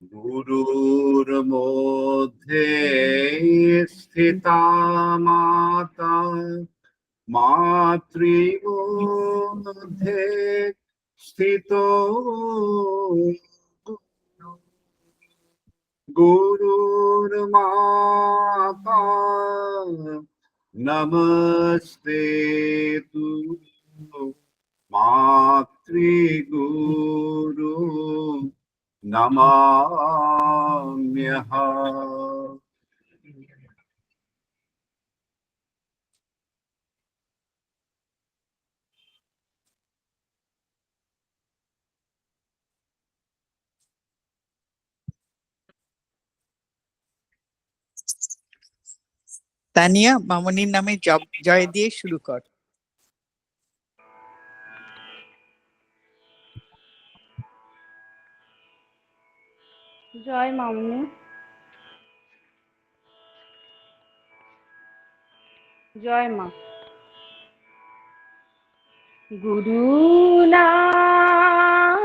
গুরুর মধ্যে স্থিতা মাতা, মাতৃ মধ্যে স্থিত গুরুর মাতা, নমস্তে তু মাতৃগুরু নমাম্যহম। তানিয়া, মামনির নামে জয় দিয়ে শুরু কর। জয় মামনি। জয় মা। গুরু নাম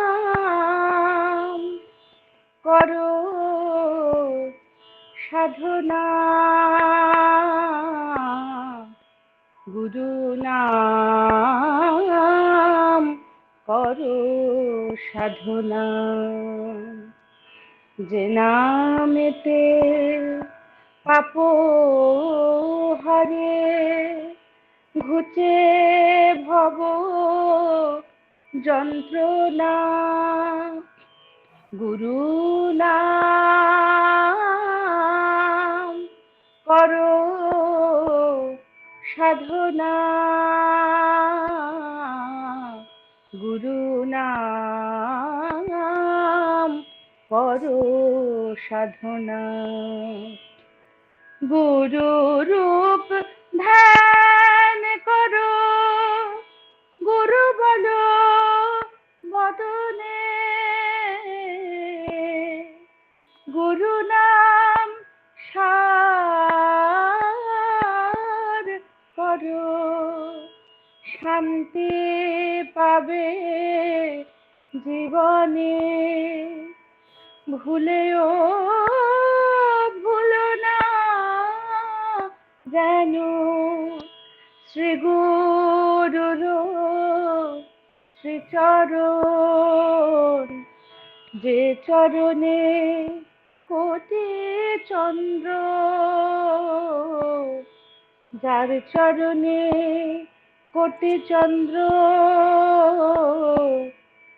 করো সাধনা, গুরু নাম করো সাধনা। যে নামেতে পাপ হারে ঘুচে ভব যন্ত্রণা, গুরু নাম করো সাধনা, গুরু নাম করো সাধনা। গুরু রূপ ধ্যান করো, গুরু বলো বদনে, গুরু নাম সার করো, শান্তি পাবে জীবনে। ভুলেও ভুলো না যেন শ্রী গুরুর শ্রীচরণ, যে চরণে কোটি চন্দ্র, যার চরণে কোটি চন্দ্র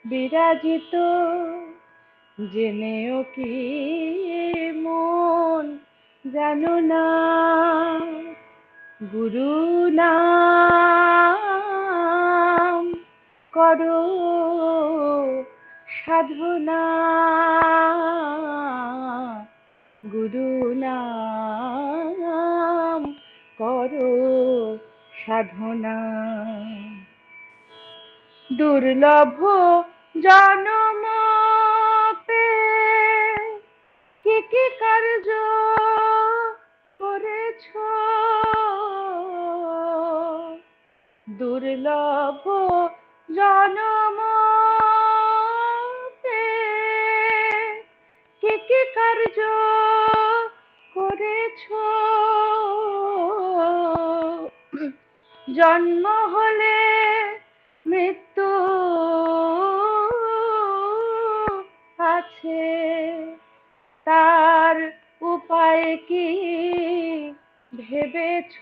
বিরাজিত, জেনেও কি মন জানো না, গুরু নাম করো সাধনা, গুরু নাম করো সাধনা। দুর্লভ জনম কি কি কার্য করেছ, দুর্লভ জনম কি কি কার্য করেছ, জন্ম হলে মৃত্যু আছে, তার উপায় কি ভেবেছ,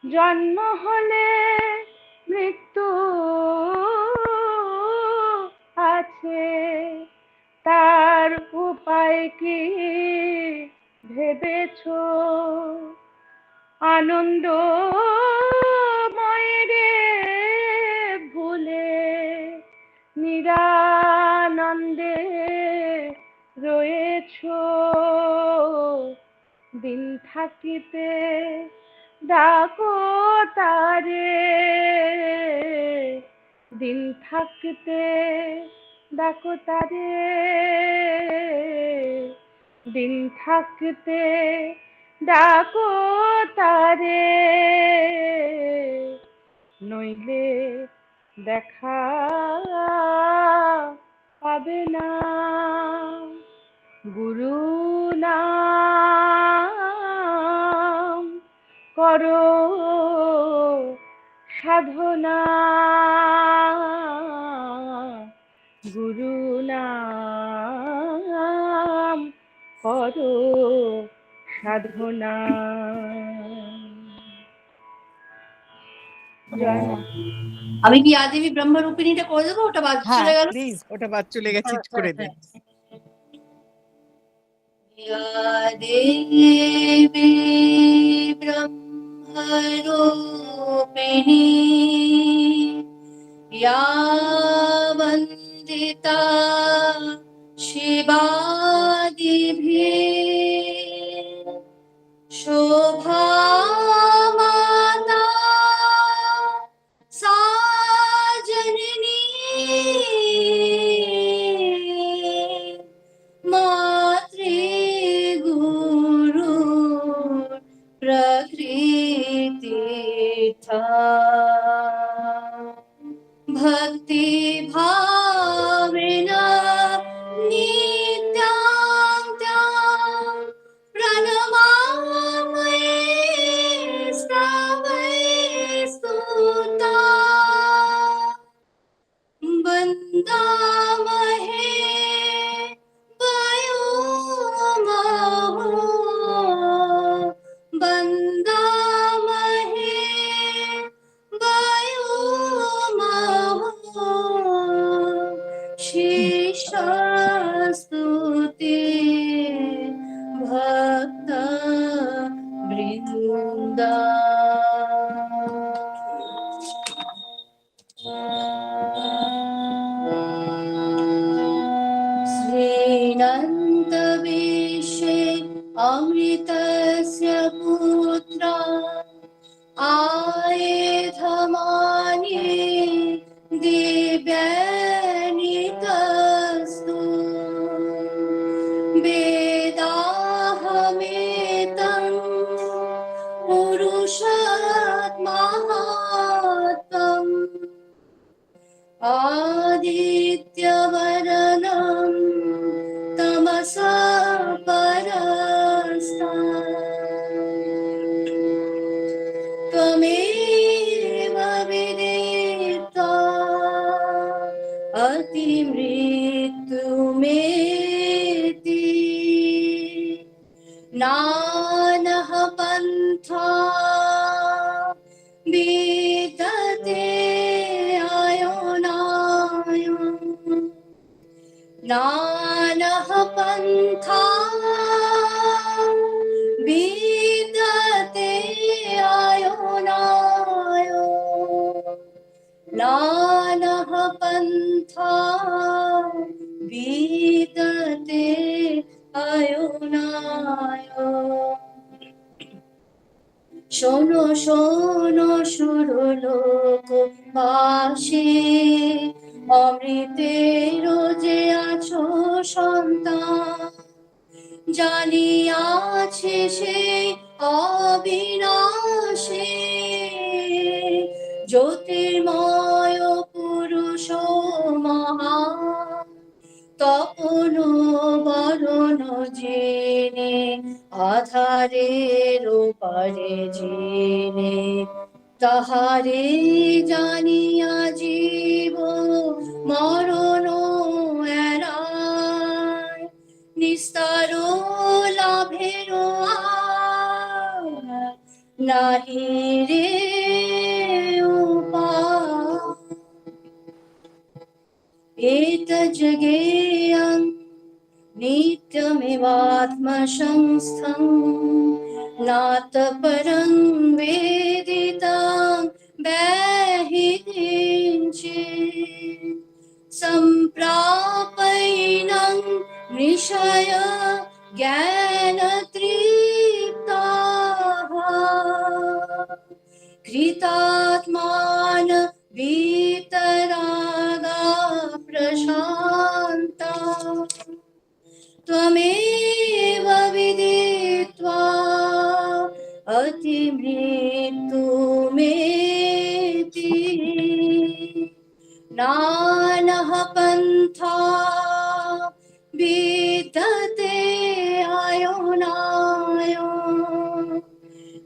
জন্ম হলে মৃত্যু আছে, তার উপায় কি ভেবেছ, আনন্দ ময়রে ভুলে নিরানন্দে রয়েছ, দিন থাকিতে ডাকো তারে, দিন থাকিতে ডাকো তারে, দিন থাকিতে ডাকো তারে, নইলে দেখা পাবে হবে না, গুরু নাম করো সাধনা, গুরু নাম করো সাধনা। জয় মা। আমি কি আদেবী ব্রহ্মরূপিণীটা করে দেবো? ওটা বাদ হ্যাঁ চলে গেল। প্লিজ, ওটা বাদ চলে গেছে, করে দে। या देवी ब्रह्मरूपिणी या वन्दिता शिवादिभिः शोभामाना सा जननी मातृगुरु प्रकृतिथा भक्ति भावेन नित्यां त्यां प्रणमामि स्तवै स्तुता वन्दामहे वयोमहो वन्दामहे वयोमहो शिष्यस्तुते भक्तवृन्दा। श्रीनन्दविश्वे अमृतस्य पुत्रा आयुधमाने दिव्यानितस्तु वेदाहमेतं पुरुषात्मात्मम् आदित्यवर्णं तमसा परस्तात् त्वमेव विदित्वा अतिमृत्युमेति नानः पन्था विदते आयोनाय नानः पन्था विदते आयोनाय नानः पन्था विदते आयोनाय। শোনো শোনো সুরলোকবাসী, অমৃতের যে আছো সন্তান, জানিয়াছে সেই অবিনাশী জ্যোতির্ময় পুরুষ মহান, তপন বরণ জেনে আধারের পারে জেনে তাহারে জানিয়া জীব মরণ এড়ায়, নিস্তার লাভের নাহি রে উপায়। एतज्ज्ञेयं नित्यमेवात्मसंस्थं नातपरं वेदितं बैहि किञ्चित् सम्प्रापयिनं निशय ज्ञानतृप्ताः कृतात्मान वीतरागा प्रशान्ता त्वमेव विदित्वा अतिमृत्युमेति नानः पन्था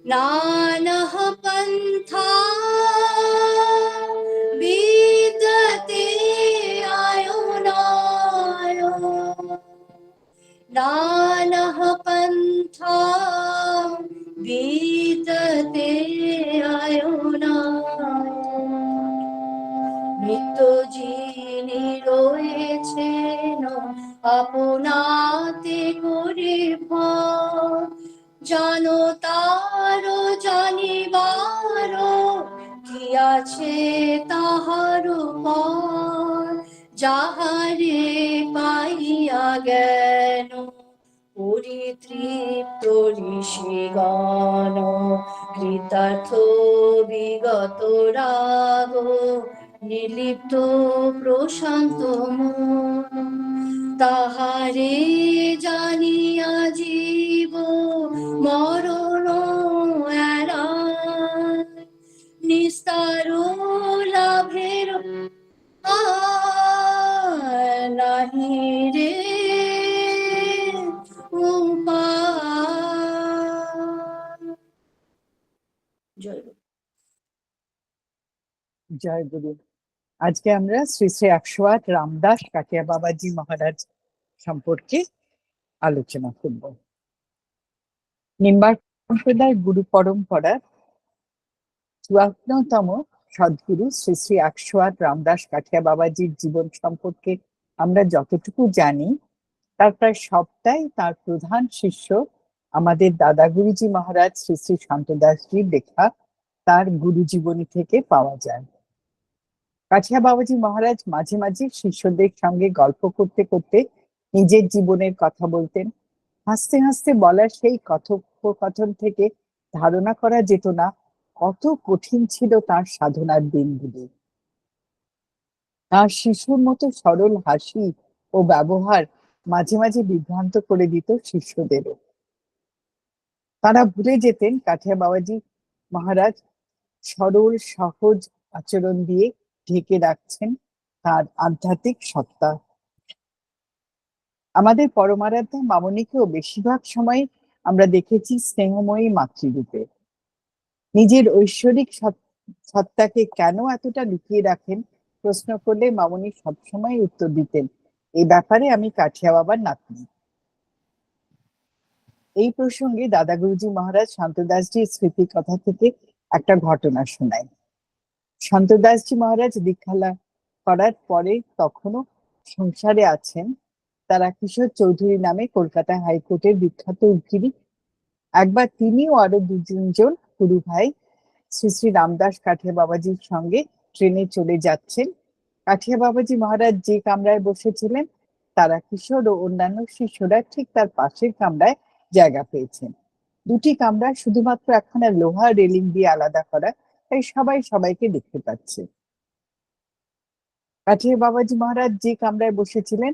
नानः पन्था विद्यते अयुनाय नानः पन्था विद्यते अयुनाय নিত্য যিনি রয়েছেন আপনাতে করে ভয় জানো তার জানিবার কি আছে তাহার পর যাহারে পাইয়া জ্ঞান পরিতৃপ্ত ঋষিগণ কৃতার্থ বিগত রাগ নির্লিপ্ত প্রশান্ত মন তাহারে জানিয়া জীব মরণ এড়ায় নিস্তার লাভের নাহি রে উপায়। জয় গুরু। জয় গুরু। আজকে আমরা শ্রী শ্রী 108 রামদাস কাটিয়া বাবাজি মহারাজ সম্পর্কে আলোচনা করব। নিম্বার সম্প্রদায় গুরু পরম্পরার 54তম সদ্গুরু শ্রী শ্রী 108 রামদাস কাঠিয়া বাবাজির জীবন সম্পর্কে আমরা যতটুকু জানি তার প্রায় সবটাই তার প্রধান শিষ্য আমাদের দাদা গুরুজি মহারাজ শ্রী শ্রী শান্তদাসজির লেখা তার গুরু জীবনী থেকে পাওয়া যায়। কাঠিয়া বাবাজি মহারাজ মাঝে মাঝে শিষ্যদের সঙ্গে গল্প করতে করতে নিজের জীবনের কথা বলতেন। হাসতে হাসতে বলা সেই কথোপকথন থেকে ধারণা করা যেত না কত কঠিন ছিল তার সাধনার দিনগুলি। তার শিশুর মতো সরল হাসি ও ব্যবহার মাঝে মাঝে বিভ্রান্ত করে দিত শিষ্যদেরও। তারা ভুলে যেতেন কাঠিয়া বাবাজি মহারাজ সরল সহজ আচরণ দিয়ে ঢেকে রাখছেন তার আধ্যাত্মিক সত্তা। আমাদের পরমারাধ্যা মামনিকেও বেশিরভাগ সময় আমরা দেখেছি স্নেহময়ী মাতৃরূপে। নিজের ঐশ্বরিক সত্তাকে কেন এতটা লুকিয়ে রাখেন প্রশ্ন করলে মামনি সবসময় উত্তর দিতেন, এই ব্যাপারে আমি কাঠিয়া বাবার নাতনি। এই প্রসঙ্গে দাদা গুরুজি মহারাজ শান্তদাসজির স্মৃতি কথা থেকে একটা ঘটনা শোনায়। শান্তদাসজি মহারাজ দীক্ষা লাভ করার পরে তখনও সংসারে আছেন। তারা কিশোর চৌধুরী নামে কলকাতা হাইকোর্টের বিখ্যাত উকিল। একবার তিনি ও আরো 2-3 গুরু ভাই শ্রী শ্রী রামদাস কাঠিয়া বাবাজির সঙ্গে ট্রেনে চলে যাচ্ছেন। কাঠিয়া বাবাজি মহারাজ যে কামরায় বসেছিলেন তারা কিশোর ও অন্যান্য শিষ্যরা ঠিক তার পাশের কামরায় জায়গা পেয়েছেন। দুটি কামরা শুধুমাত্র একখানা লোহার রেলিং দিয়ে আলাদা করা, তাই সবাই সবাইকে দেখতে পাচ্ছে। কাঠিয়া বাবাজি মহারাজ যে কামরায় বসেছিলেন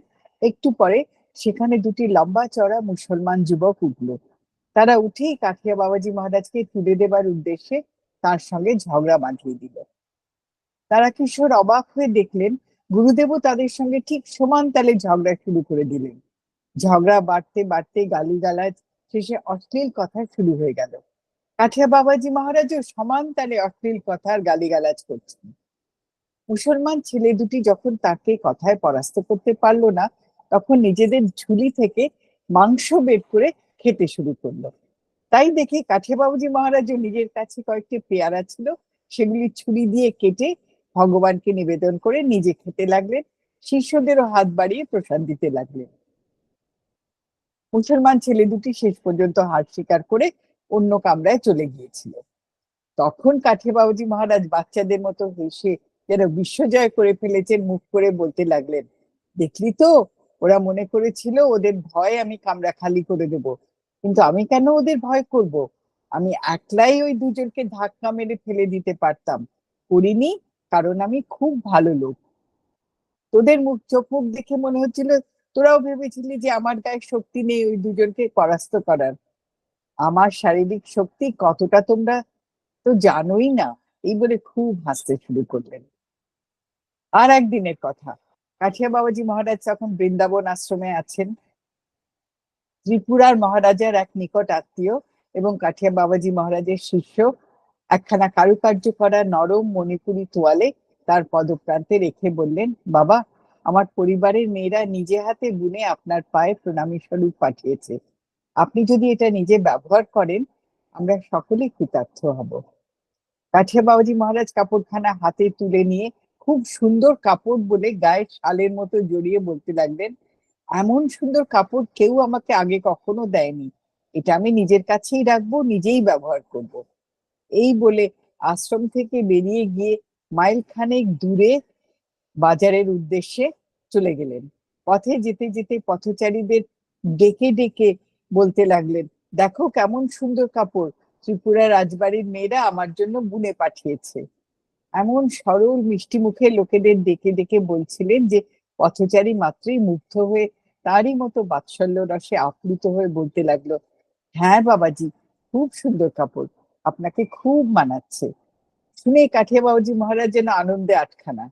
একটু পরে সেখানে দুটি লম্বা চড়া মুসলমান যুবক উঠল। তারা উঠেই কাঠিয়া বাবাজি মহারাজকে তুলে দেবার উদ্দেশ্যে তার সঙ্গে ঝগড়া বাঁধিয়ে দিল। তারা কিশোর অবাক হয়ে দেখলেন গুরুদেবও তাদের সঙ্গে ঠিক সমান তালে ঝগড়া শুরু করে দিলেন। ঝগড়া বাড়তে বাড়তে গালিগালাজ শেষে অশ্লীল কথা শুরু হয়ে গেল। কাঠিয়া বাবাজি মহারাজও সমান তালে অশ্লীল কথার গালিগালাজ করছেন। মুসলমান ছেলে দুটি যখন তাকে কথায় পরাস্ত করতে পারলো না তখন নিজেদের ঝুলি থেকে মাংস বের করে খেতে শুরু করলো। তাই দেখে কাঠিয়া বাবুজি মহারাজও নিজের কাছে কয়েকটি পেয়ারা ছিল সেগুলি ছুরি দিয়ে কেটে ভগবানকে নিবেদন করে নিজে খেতে লাগলেন। শিষ্যদেরও হাত বাড়িয়ে প্রসাদ দিতে লাগলেন। মুসলমান ছেলে দুটি শেষ পর্যন্ত হার স্বীকার করে অন্য কামরায় চলে গিয়েছিল। তখন কাঠিয়া বাবুজি মহারাজ বাচ্চাদের মতো হেসে যেন বিশ্বজয় করে ফেলেছেন মুখ করে বলতে লাগলেন, দেখলি তো ওরা মনে করেছিল ওদের ভয় আমি কামরা খালি করে দেব, কিন্তু আমি কেন ওদের ভয় করব? আমি একলাই ওই দুজনকে ধাক্কা মেরে ফেলে দিতে পারতাম, করিনি কারণ আমি খুব ভালো লোক। তোদের চোখ মুখ দেখে মনে হচ্ছিল তোরাও ভেবেছিলি যে আমার গায়ে শক্তি নেই ওই দুজনকে পরাস্ত করার। আমার শারীরিক শক্তি কতটা তোমরা তো জানোই না। এই বলে খুব হাসতে শুরু করলেন। আর একদিনের কথা, কাঠিয়া বাবাজি মহারাজ তখন বৃন্দাবন আশ্রমে আছেন। ত্রিপুরার মহারাজার এক নিকট আত্মীয় এবং কাঠিয়া বাবাজি মহারাজের শিষ্য একখানা কারুকার্য করা নরম মণিপুরি তোয়ালে তার পদপ্রান্তে রেখে বললেন, বাবা, আমার পরিবারের মেয়েরা নিজে হাতে বুনে আপনার পায়ে প্রণামী স্বরূপ পাঠিয়েছে। আপনি যদি এটা নিজে ব্যবহার করেন, আমরা সকলেই কৃতার্থ হব। কাঠিয়া বাবাজি মহারাজ কাপড়খানা হাতে তুলে নিয়ে খুব সুন্দর কাপড় বলে গায়ে শালের মতো জড়িয়ে বলতে লাগলেন, এমন সুন্দর কাপড় কেউ আমাকে আগে কখনো দেয়নি। এটা আমি নিজের কাছেই রাখবো, নিজেই ব্যবহার করব। এই বলে আশ্রম থেকে বেরিয়ে গিয়ে মাইল খানেক দূরে বাজারের উদ্দেশ্যে চলে গেলেন। পথে যেতে যেতে পথচারীদের ডেকে ডেকে বলতে লাগলেন, দেখো কেমন সুন্দর কাপড় ত্রিপুরা রাজবাড়ির মেয়েরা আমার জন্য বুনে পাঠিয়েছে। এমন সরল মিষ্টি মুখে লোকেদের ডেকে ডেকে বলছিলেন যে পথচারী মাত্রই মুগ্ধ হয়ে তারই মতো বাৎসল্য রসে আপ্লুত হয়ে বলতে লাগলো, হ্যাঁ বাবাজি, খুব সুন্দর কাপড়, আপনাকে খুব মানাচ্ছে। শুনে কাঠিয়া বাবাজি মহারাজ যেন আনন্দে আটখানা।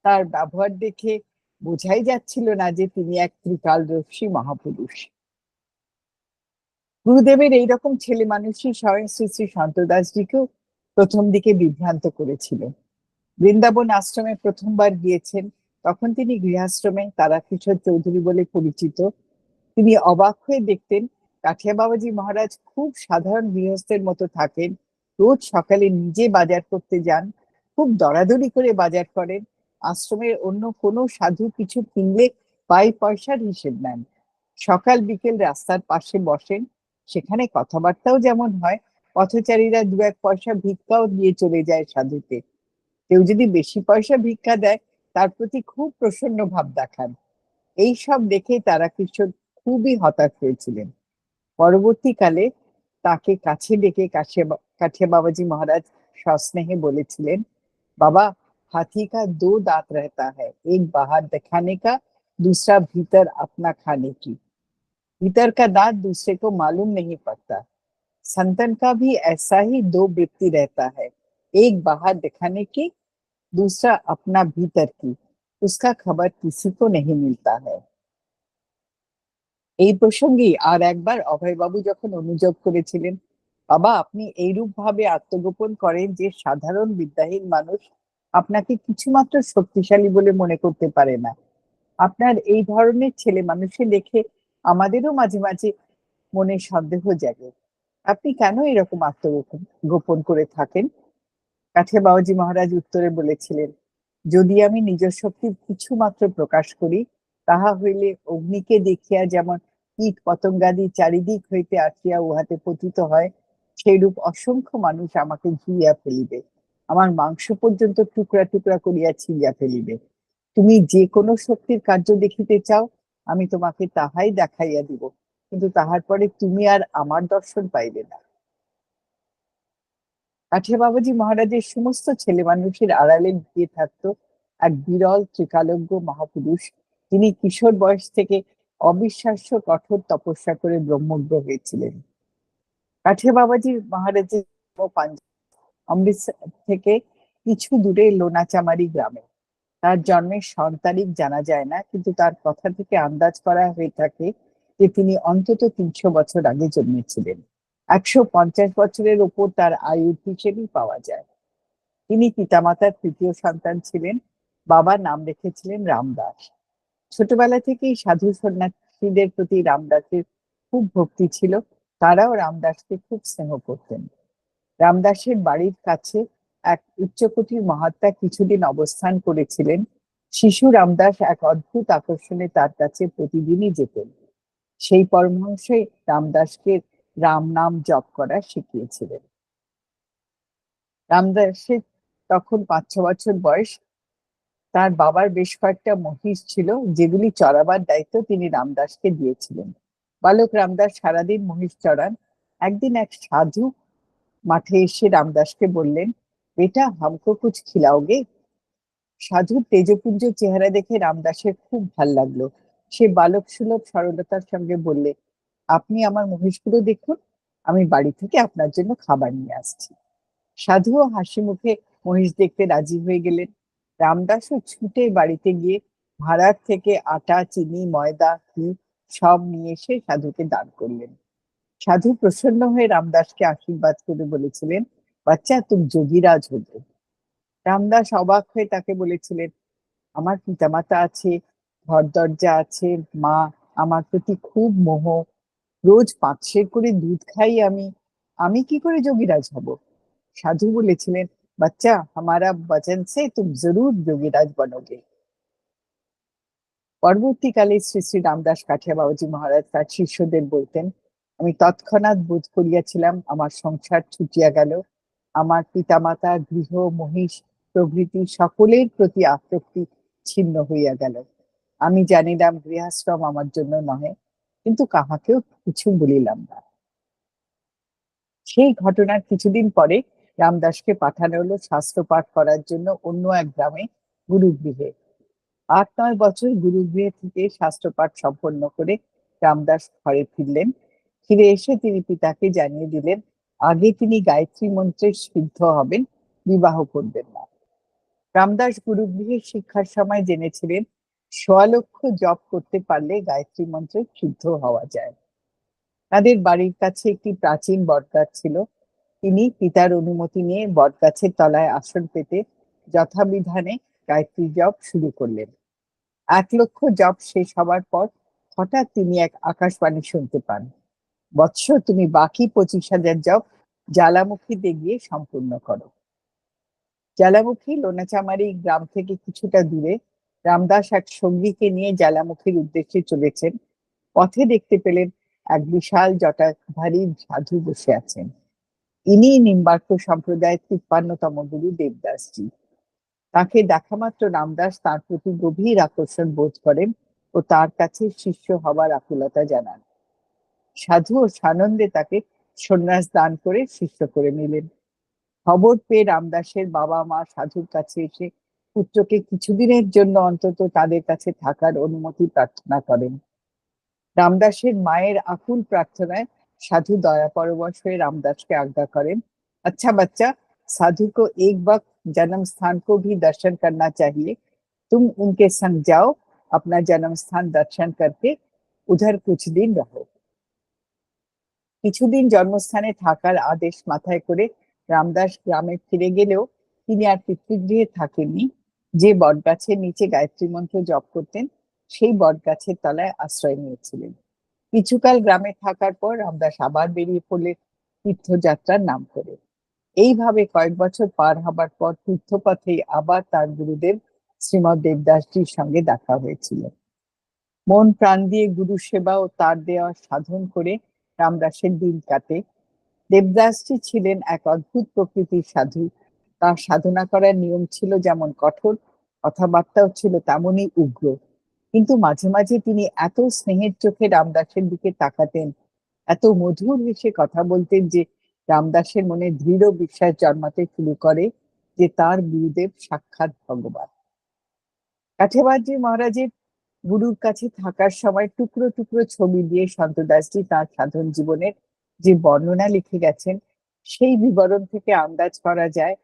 তার ব্যবহার দেখে বোঝাই যাচ্ছিল না যে তিনি এক ত্রিকালদর্শী মহাপুরুষ। গুরুদেবের এইরকম ছেলে মানুষই স্বয়ং শ্রী শ্রী সন্তদাসজিকেও প্রথম দিকে বিভ্রান্ত করেছিল। বৃন্দাবন আশ্রমে প্রথমবার গিয়েছেন, তখন তিনি গৃহাশ্রমে তারাকিশোর চৌধুরী বলে পরিচিত। তিনি অবাক হয়ে দেখতেন কাঠিয়া বাবাজি মহারাজ খুব সাধারণ গৃহস্থের মতো থাকেন, রোজ সকালে নিজে বাজার করতে যান, খুব দরাদরি করে বাজার করেন, আশ্রমের অন্য কোনো সাধু কিছু কিনলে পাই পয়সার হিসেব নেন, সকাল বিকেল রাস্তার পাশে বসেন, সেখানে কথাবার্তাও যেমন হয়, পথচারীরা দু এক পয়সা ভিক্ষাও দিয়ে চলে যায় সাধুকে। কেউ যদি বেশি পয়সা ভিক্ষা দেয় তার প্রতি খুব প্রসন্ন ভাব দেখান। এই সব দেখে তারাকিশোর খুবই হতাশ হয়েছিলেন। পরবর্তীকালে তাকে কাছে ডেকে কাঠিয়া বাবাজি মহারাজ সস্নেহে বলেছিলেন, বাবা, हाथी का दो दांत रहता है, एक बाहर दिखाने का, दूसरा भीतर अपना खाने की। भीतर का दांत दूसरे को मालूम नहीं पड़ता। संतन का भी ऐसा ही दो वृत्ति रहता है, एक बाहर दिखाने की, दूसरा अपना भीतर की। उसका खबर किसी को नहीं मिलता है। এই প্রসঙ্গে আর একবার অভয়বাবু যখন অনুযোগ করেছিলেন, বাবা, আপনি এইরূপ ভাবে আত্মগোপন করেন যে সাধারণ বিদ্যাহীন মানুষ আপনাকে কিছুমাত্র শক্তিশালী বলে মনে করতে পারে না। আপনার এই ধরনের ছেলে মানুষে দেখে আমাদেরও মাঝে মাঝে মনে সন্দেহ জাগে। আপনি কেন এরকম আত্মগোপন গোপন করে থাকেন? কাঠিয়া বাবাজি মহারাজ উত্তরে বলেছিলেন, যদি আমি নিজ শক্তির কিছু মাত্র প্রকাশ করি, তাহা হইলে অগ্নিকে দেখিয়া যেমন কীট পতঙ্গাদি চারিদিক হইতে আসিয়া উহাতে পতিত হয়, সেইরূপ অসংখ্য মানুষ আমাকে ঘিরিয়া ফেলিবে, আমার মাংস পর্যন্ত টুকরা টুকরা করিয়া ছিঁড়িয়া ফেলিবে। তুমি যে কোনো শক্তির কার্য দেখিতে চাও, আমি তোমাকে তাহাই দেখাইয়া দিব, কিন্তু তাহার পরে তুমি আর আমার দর্শন পাইবে না। কাঠিয়া বাবাজি মহারাজের সমস্ত ছেলে মানুষের আড়ালে লুকিয়ে থাকতো এক বিরল ত্রিকালজ্ঞ মহাপুরুষ। তিনি কিশোর বয়স থেকে অবিশ্বাস্য কঠোর তপস্যা করে ব্রহ্মজ্ঞ হয়েছিলেন। কাঠিয়া বাবাজি মহারাজের অমৃতসর থেকে কিছু দূরে লোনাচামারি গ্রামে। তার জন্মের সন তারিখ জানা যায় না, কিন্তু তার কথা থেকে আন্দাজ করা হয়ে থাকে যে তিনি অন্তত ৩০০ বছর আগে জন্মেছিলেন। ১৫০ বছরের ওপর তার আয়ু হিসেবেই পাওয়া যায়। তিনি পিতামাতার তৃতীয় সন্তান ছিলেন। বাবার নাম রেখেছিলেন রামদাস। ছোটবেলা থেকেই সাধু সন্ন্যাসীদের প্রতি রামদাসের খুব ভক্তি ছিল, তারাও রামদাসকে খুব স্নেহ করতেন। রামদাসের বাড়ির কাছে এক উচ্চকোটির মহাত্মা কিছুদিন অবস্থান করেছিলেন। শিশু রামদাস এক অদ্ভুত আকর্ষণে তার কাছে প্রতিদিনই যেতেন। সেই পরমহংসই রামদাসকে রাম নাম জপ করা শিখিয়েছিলেন। রামদাসের তখন ৫-৬ বছর বয়স। তার বাবার বেশ কয়েকটা মহিষ ছিল, যেগুলি চড়াবার দায়িত্ব তিনি রামদাসকে দিয়েছিলেন। বালক রামদাস সারাদিন মহিষ চড়ান। একদিন এক সাধু মাঠে এসে রামদাসকে বললেন, বেটা, হামকো কুছ খিলাওগে? সাধুর তেজপুঞ্জ চেহারা দেখে রামদাসের খুব ভাল লাগলো। সে বালক সুলভ সরলতার সঙ্গে বললে, আপনি আমার মহিষগুলো দেখুন, আমি বাড়ি থেকে আপনার জন্য খাবার নিয়ে আসছি। সাধুও হাসি মুখে মহিষ দেখতে রাজি হয়ে গেলেন। রামদাসও ছুটে বাড়িতে গিয়ে ভাড়ার থেকে আটা, চিনি, ময়দা, ঘি সব নিয়ে এসে সাধুকে দান করলেন। সাধু প্রসন্ন হয়ে রামদাসকে আশীর্বাদ করে বলেছিলেন, বাচ্চা তুম যোগীরাজ হবে। রামদাস অবাক হয়ে তাকে বলেছিলেন, আমার পিতামাতা আছে, ঘর দরজা আছে, মা আমার প্রতি খুব মোহ, রোজ 5 সের করে দুধ খাই আমি, আমি কি করে যোগীরাজ হব? সাধু বলেছিলেন, বাচ্চা हमारा वचन से तुम जरूर যোগীরাজ बनोगे। পরবর্তীকালে শ্রী শ্রী রামদাস কাঠিয়া বাবাজি মহারাজ তার শিষ্যদের বলতেন, আমি তৎক্ষণাৎ বোধ করিয়াছিলাম আমার সংসার ছুটিয়া গেল, আমার পিতামাতা, গৃহ, মহিষ প্রভৃতি সকলের প্রতি আসক্তি ছিন্ন হইয়া গেল। আমি জানিলাম গৃহাশ্রম আমার জন্য নহে, কিন্তু কাহাকেও কিছু বলিলাম না। সেই ঘটনার কিছুদিন পরে রামদাসকে পাঠানো হলো শাস্ত্র পাঠ করার জন্য অন্য এক গ্রামে গুরুগৃহে। 8-9 বছর গুরুগৃহে থেকে শাস্ত্রপাঠ সম্পন্ন করে রামদাস ঘরে ফিরলেন। ফিরে এসে তিনি পিতাকে জানিয়ে দিলেন, আগে তিনি গায়ত্রী মন্ত্রে সিদ্ধ হবেন, বিবাহ করবেন না। রামদাস গুরুগৃহে শিক্ষার সময় জেনেছিলেন 1.25 লক্ষ জপ করতে পারলে গায়ত্রী মন্ত্রে সিদ্ধ হওয়া যায়। তাদের বাড়ির কাছে একটি প্রাচীন বটগাছ ছিল। তিনি পিতার অনুমতি নিয়ে বটগাছের তলায় আসন পেতে যথাবিধানে গায়ত্রী জপ শুরু করলেন। 1 লক্ষ জপ শেষ হবার পর হঠাৎ তিনি এক আকাশবাণী শুনতে পান, বৎস তুমি বাকি 25,000 জপ জ্বালামুখীতে গিয়ে সম্পূর্ণ করো। জ্বালামুখী লোনাচামারি গ্রাম থেকে কিছুটা দূরে। রামদাস এক সঙ্গীকে নিয়ে জ্বালামুখীর উদ্দেশ্যে চলেছেন। পথে দেখতে পেলেন এক বিশাল জটাধারী সাধু বসে আছেন। ইনি নিম্বার্ক সম্প্রদায়ের 53তম গুরু দেবদাসজি। তাকে দেখা মাত্র রামদাস তার প্রতি গভীর আকর্ষণ বোধ করেন ও তার কাছে শিষ্য হবার আকুলতা জানান। সাধু ও সানন্দে তাকে সন্ন্যাস দান করে শিষ্য করে নিলেন। খবর পেয়ে রামদাসের বাবা মা সাধুর কাছে এসে পুত্রকে কিছুদিনের জন্য অন্তত তাদের কাছে থাকার অনুমতি প্রার্থনা করেন। রামদাসের মায়ের আকুল প্রার্থনায় সাধু দয়া পরবশ হয়ে রামদাসকে आज्ञा करें, अच्छा बच्चा, साधु को एक वक्त जन्म स्थान को भी दर्शन करना चाहिए, तुम उनके संग जाओ, अपना जन्म स्थान दर्शन करके उधर कुछ दिन रहो। কিছুদিন জন্মস্থানে থাকার আদেশ মাথায় করে রামদাস গ্রামে ফিরে গেলেও তিনি আর পিতৃগৃহে থাকেননি। যে বটগাছের নিচে গায়ত্রী মন্ত্র জপ করতেন সেই বটগাছের তলায় আশ্রয় নিয়েছিলেন। কিছুকাল গ্রামে থাকার পর রামদাস আবার বেরিয়ে পড়লেন তীর্থযাত্রার নাম করে। এইভাবে কয়েক বছর পার হবার পর তীর্থপথে আবার তার গুরুদেব শ্রীমৎ দেবদাসজির সঙ্গে দেখা হয়েছিল। মন প্রাণ দিয়ে গুরু সেবা ও তার দেওয়া সাধন করে রামদাসের দিন কাটে। দেবদাসজি ছিলেন এক অদ্ভুত প্রকৃতির সাধু। তার সাধনা করার নিয়ম ছিল যেমন কঠোর, কথাবার্তাও ছিল তেমনই উগ্র। কিন্তু মাঝে মাঝে তিনি এত স্নেহের চোখে রামদাসের দিকে তাকাতেন, এত মধুর হেসে কথা বলতেন যে রামদাসের মনে দৃঢ় বিশ্বাস জন্মাতে শুরু করে যে তার গুরুদেব সাক্ষাৎ ভগবান। কাঠিয়াবাড়জি মহারাজের গুরুর কাছে থাকার সময় টুকরো টুকরো ছবি দিয়ে সন্তদাসজি তার সাধন জীবনের যে বর্ণনা লিখে গেছেন সেই বিবরণ থেকে আন্দাজ করা যায়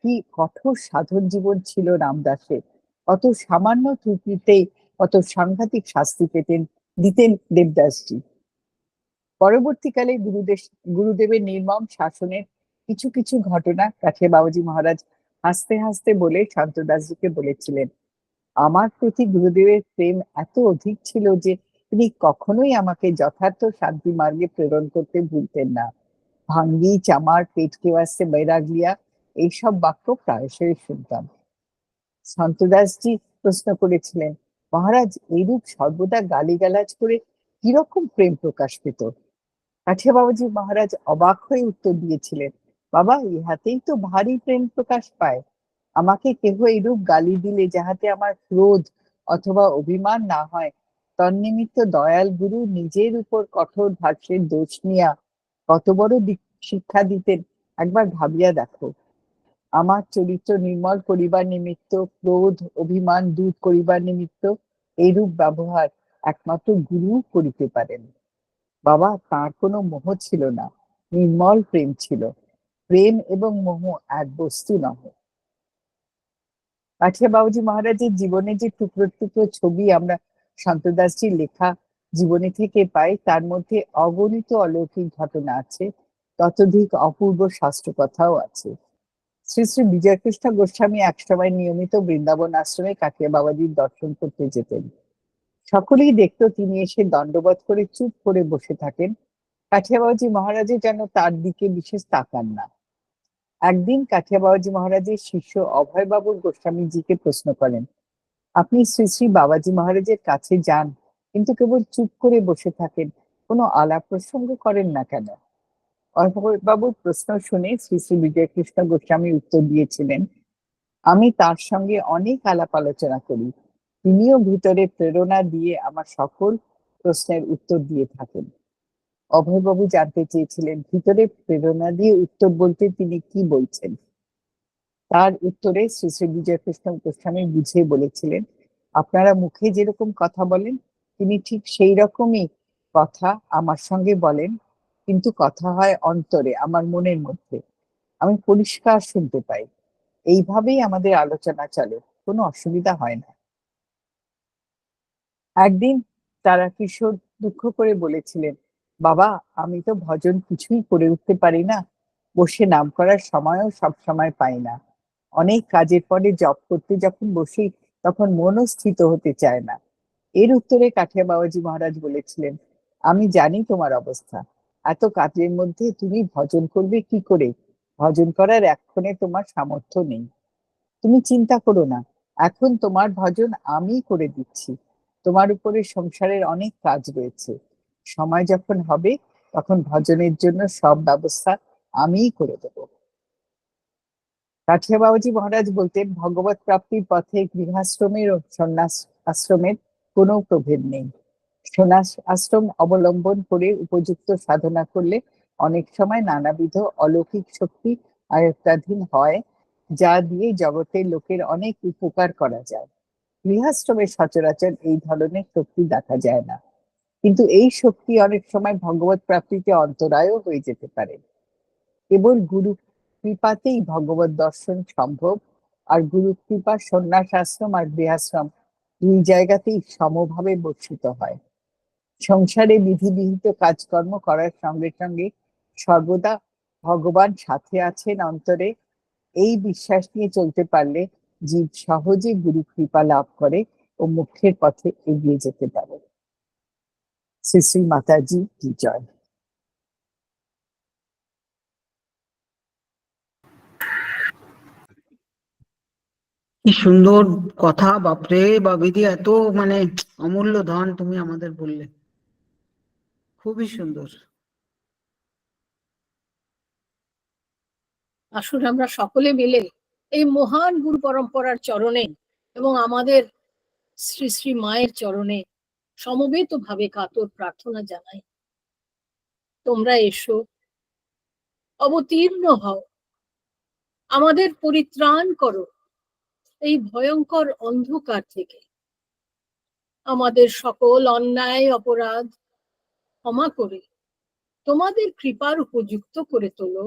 কি কঠোর সাধন জীবন ছিল রামদাসের। কত সামান্য ত্রুটিতেই কত সাংঘাতিক শাস্তি দিতেন দেবদাসজি। পরবর্তীকালে গুরুদেবের নির্মম শাসনের কিছু কিছু ঘটনা কাঠিয়া বাবাজি মহারাজ হাসতে হাসতে বলে সন্তদাসজিকে বলেছিলেন, আমার প্রতি গুরুদেবের প্রেম এত অধিক ছিল যে তিনি কখনোই আমাকে যথার্থ শান্তি মার্গে প্রেরণ করতে ভুলতেন না। ভাঙ্গি, চামার, পেট কে ওয়াস্তে বৈরাগ লিয়া, এইসব বাক্য প্রায়শই শুনতাম। সন্তদাসজি প্রশ্ন করেছিলেন, মহারাজ এইরূপ সর্বদা গালিগালাজ করে কিরকম প্রেম প্রকাশ পেত? কাঠিয়া বাবাজি মহারাজ অবাক হয়ে উত্তর দিয়েছিলেন, বাবা ইহাতেই তো ভারী প্রেম প্রকাশ পায়। আমাকে কেহ এইরূপ গালি দিলে যাহাতে আমার ক্রোধ অথবা অভিমান না হয়, তন্নিমিত্ত দয়াল গুরু নিজের উপর কঠোর ভাষ্যের দোষ নিয়া কত বড় শিক্ষা দিতেন একবার ভাবিয়া দেখো। আমার চরিত্র নির্মল করিবার নিমিত্ত, ক্রোধ অভিমান দূর করিবার নিমিত্ত এইরূপ ব্যবহার একমাত্র গুরু করিতে পারেন। বাবা তার কোনো মোহ ছিল না, নির্মল প্রেম ছিল। প্রেম এবং মোহ এক বস্তু নহে। কাঠিয়া বাবুজি মহারাজের জীবনে যে টুকরো টুকরো ছবি আমরা সন্তদাসজির লেখা জীবনী থেকে পাই তার মধ্যে অগণিত অলৌকিক ঘটনা আছে, ততোধিক অপূর্ব শাস্ত্র কথাও আছে। শ্রী শ্রী বিজয়কৃষ্ণ গোস্বামী একসময় নিয়মিত বৃন্দাবন আশ্রমে কাঠিয়া বাবাজির দর্শন করতে যেতেন। সকলেই দেখতো তিনি এসে দণ্ডবত করে চুপ করে বসে থাকেন। কাঠিয়া বাবাজি মহারাজও যেন তার দিকে বিশেষ তাকান না। একদিন কাঠিয়া বাবাজি মহারাজের শিষ্য অভয় বাবু গোস্বামীজিকে প্রশ্ন করেন, আপনি শ্রী শ্রী বাবাজি মহারাজের কাছে যান কিন্তু কেবল চুপ করে বসে থাকেন, কোনো আলাপ প্রসঙ্গ করেন না কেন? অভয় বাবুর প্রশ্ন শুনে শ্রী শ্রী বিজয়কৃষ্ণ গোস্বামী উত্তর দিয়েছিলেন, আমি তার সঙ্গে অনেক আলাপ আলোচনা করি, তিনিও ভিতরে প্রেরণা দিয়ে আমার সকল প্রশ্নের উত্তর দিয়ে থাকেন। অভয়বাবু জানতে চেয়েছিলেন ভিতরে প্রেরণা দিয়ে উত্তর বলতে তিনি কি বলছেন। তার উত্তরে শ্রী শ্রী বিজয়কৃষ্ণ গোস্বামী বুঝিয়ে বলেছিলেন, আপনারা মুখে যেরকম কথা বলেন তিনি ঠিক সেই রকমই কথা আমার সঙ্গে বলেন, কিন্তু কথা হয় অন্তরে, আমার মনের মধ্যে। আমি পরিষ্কার শুনতে পাই। এইভাবেই আমাদের আলোচনা চলে, কোনো অসুবিধা হয় না। একদিন তারা কিশোর দুঃখ করে বলেছিলেন, বাবা আমি তো ভজন কিছুই করে উঠতে পারি না, বসে নাম করার সময়ও সব সময় পাই না। অনেক কাজের পরে জপ করতে যখন বসি তখন মনও স্থিত হতে চায় না। এর উত্তরে কাঠিয়া বাবাজি মহারাজ বলেছিলেন, আমি জানি তোমার অবস্থা, এত কাজের মধ্যে তুমি ভজন করবে কি করে? ভজন করার এক্ষণে তোমার সামর্থ্য নেই। তুমি চিন্তা করো না, এখন তোমার ভজন আমি করে দিচ্ছি। তোমার উপরে সংসারের অনেক কাজ রয়েছে, সময় যখন হবে তখন ভজনের জন্য সব ব্যবস্থা আমিই করে দেব। কাঠিয়া বাবাজি মহারাজ বলতেন, ভগবত প্রাপ্তির পথে গৃহাশ্রমের ও সন্ন্যাস আশ্রমের কোনো প্রভেদ নেই। সন্ন্যাস আশ্রম অবলম্বন করে উপযুক্ত সাধনা করলে অনেক সময় নানাবিধ অলৌকিক শক্তি আয়ত্তাধীন হয়, যা দিয়ে জগতের লোকের অনেক উপকার করা যায়। গৃহাশ্রমে সচরাচর এই ধরনের শক্তি দেখা যায় না, কিন্তু এই শক্তি অনেক সময় ভগবত প্রাপ্তিতে অন্তরায়ও হয়ে যেতে পারে। কেবল গুরু কৃপাতেই ভগবত দর্শন সম্ভব, আর গুরু কৃপা সন্ন্যাস আশ্রম আর গৃহাশ্রম দুই জায়গাতেই সমভাবে বর্ষিত হয়। সংসারে বিধিবিহিত কাজকর্ম করার সঙ্গে সঙ্গে সর্বদা ভগবান সাথে আছেন অন্তরে, এই বিশ্বাস নিয়ে চলতে পারলে জীব সহজে গুরু কৃপা লাভ করে ও মুক্তির পথে এগিয়ে যেতে পারে। শ্রী শ্রী মাতাজি কি জয়। কি সুন্দর কথা, বাপরে বাবিদি, এত মানে অমূল্য ধন তুমি আমাদের বললে, খুবই সুন্দর। আসুন আমরা সকলে মিলে এই মহান গুরু পরম্পরার চরণে এবং আমাদের শ্রী শ্রী মায়ের চরণে সমবেত ভাবে কাতর প্রার্থনা জানাই, তোমরা এসো, অবতীর্ণ হও, আমাদের পরিত্রাণ করো এই ভয়ঙ্কর অন্ধকার থেকে, আমাদের সকল অন্যায় অপরাধ ক্ষমা করে তোমাদের কৃপার উপযুক্ত করে তোলো।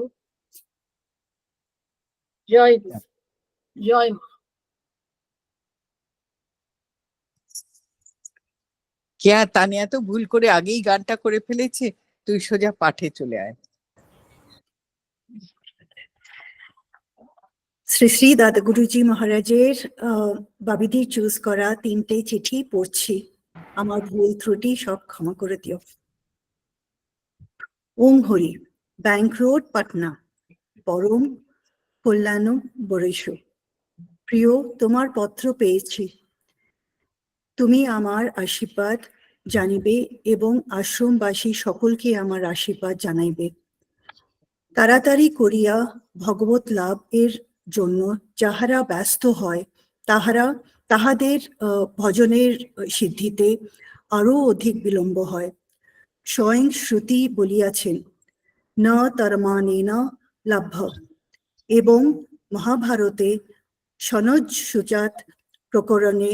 জয় গুরু, জয় মা। কেয়া তানিয়া তো ভুল করে আগেই গানটা করে ফেলেছে, তুই সোজা পাঠে চলে আয়। শ্রী শ্রী দাদা গুরুজি মহারাজের বাবিদি চুজ করা 3টে চিঠি পড়ছি, আমার ভুল ত্রুটি সব ক্ষমা করে দিও। ওম হরি, ব্যাংক রোড, পাটনা। পরম কল্যাণ বরেশ, প্রিয়, তোমার পত্র পেয়েছি। তুমি আমার আশীর্বাদ জানিবে এবং আশ্রমবাসী সকলকে আমার আশীর্বাদ জানাইবে। তাড়াতাড়ি করিয়া ভগবত লাভ এর জন্য যাহারা ব্যস্ত হয় তাহাদের ভজনের সিদ্ধিতে আরো অধিক বিলম্ব হয়। স্বয়ং শ্রুতি বলিয়াছেন, ন তরমানেন লাভ্য, এবং মহাভারতে সনজ সুজাত প্রকরণে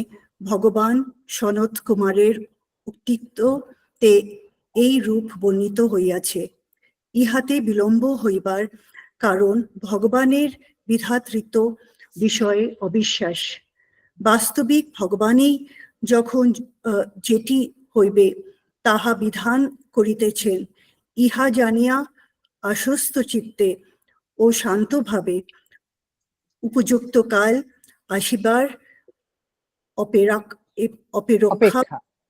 ভগবান সনত কুমারের উক্তিতে এই রূপ বর্ণিত হইয়াছে। ইহাতে বিলম্ব হইবার কারণ ভগবানের বিধাতৃত্ব বিষয়ে অবিশ্বাস। বাস্তবিক ভগবানই যখন যেটি হইবে তাহা বিধান করিতেছেন। ইহা জানিয়া আশ্বস্ত চিত্তে ও শান্তভাবে উপযুক্ত কাল আসিবার অপেক্ষা অপেক্ষা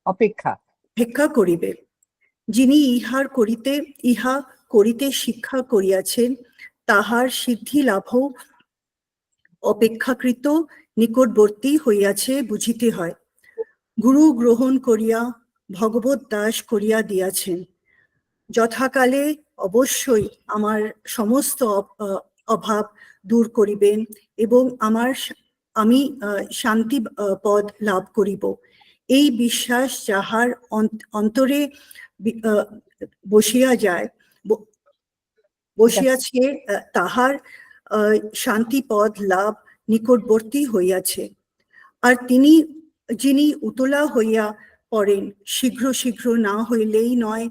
অপেক্ষা অপেক্ষা করিবে। যিনি ইহা করিতে শিক্ষা করিয়াছেন, তাহার সিদ্ধি লাভ অপেক্ষাকৃত নিকটবর্তী হইয়াছে বুঝিতে হয়। গুরু গ্রহণ করিয়া ভগবত দাস করিয়া দিয়াছেন। যথাকালে অবশ্যই আমার সমস্ত অভাব দূর করিবেন এবং আমি শান্তি পদ লাভ করিব। এই বিশ্বাস যাহার অন্তরে বসিয়াছে, তাহার শান্তি পদ লাভ নিকটবর্তী হইয়াছে। আর যিনি উতলা হইয়া পড়েন, শীঘ্র শীঘ্র না হইলেই নয়,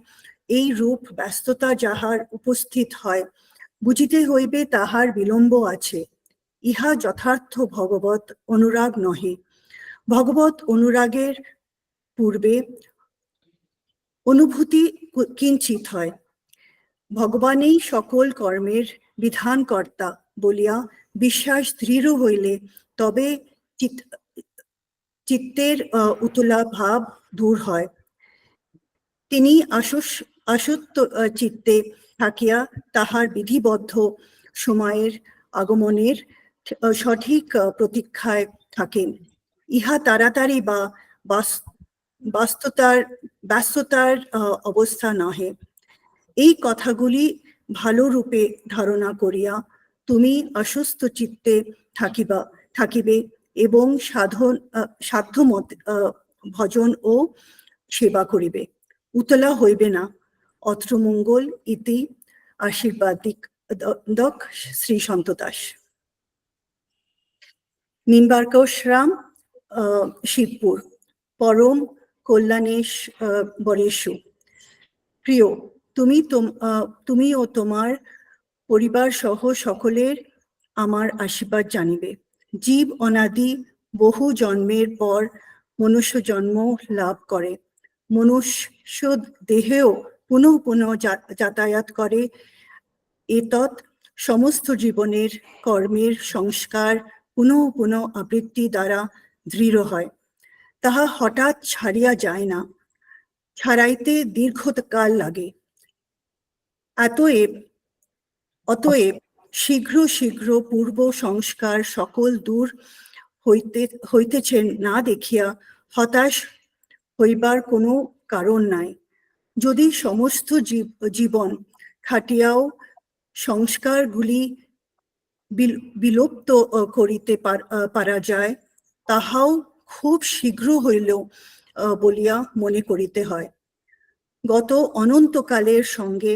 এই রূপ ব্যস্ততা যাহার উপস্থিত হয়, বুঝিতে হইবে তাহার বিলম্ব আছে। ইহা যথার্থ ভগবত অনুরাগ নহে। ভগবত অনুরাগের পূর্বে অনুভূতি কিঞ্চিত হয়। ভগবানেই সকল কর্মের বিধানকর্তা বলিয়া বিশ্বাস দৃঢ় হইলে তবে চিত্তের উতলা ভাব দূর হয়। তিনি আসক্ত চিত্তে থাকিয়া তাহার বিধিবদ্ধ সময়ের আগমনের সঠিক প্রতীক্ষায় থাকেন। ইহা তাড়াতাড়ি বা ব্যস্ততার অবস্থা নহে। এই কথাগুলি ভালো রূপে ধারণা করিয়া তুমি অসুস্থ চিত্তে থাকিবে এবং সাধ্যমত ভজন ও সেবা করিবে। উতলা হইবে না। অত্র মঙ্গল ইতি আশীর্বাদিক শ্রী সন্ত দাস। নিম্বার্কশ্রাম, শিবপুর। পরম কল্যাণেশ বরেষু। প্রিয়, তুমি ও তোমার পরিবার সহ সকলের আমার আশীর্বাদ জানিবে। জীব অনাদি বহু জন্মের পর মনুষ্য জন্ম লাভ করে। মনুষ্য দেহেও পুনঃ পুনঃ যাতায়াত করে। এতৎ সমস্ত জীবনের কর্মের সংস্কার পুনঃ পুনঃ আবৃত্তি দ্বারা দৃঢ় হয়। তাহা হঠাৎ ছাড়িয়া যায় না, ছাড়াইতে দীর্ঘকাল লাগে। অতএব শীঘ্র শীঘ্র পূর্ব সংস্কার সকল দূর হইতেছে না দেখিয়া হতাশ হইবার কোনো কারণ নাই। যদি সমস্ত জীবন খাটিয়াও সংস্কারগুলি বিলুপ্ত করিতে পারা যায়, তাহাও খুব শীঘ্র হইল বলিয়া মনে করিতে হয়। গত অনন্তকালের সঙ্গে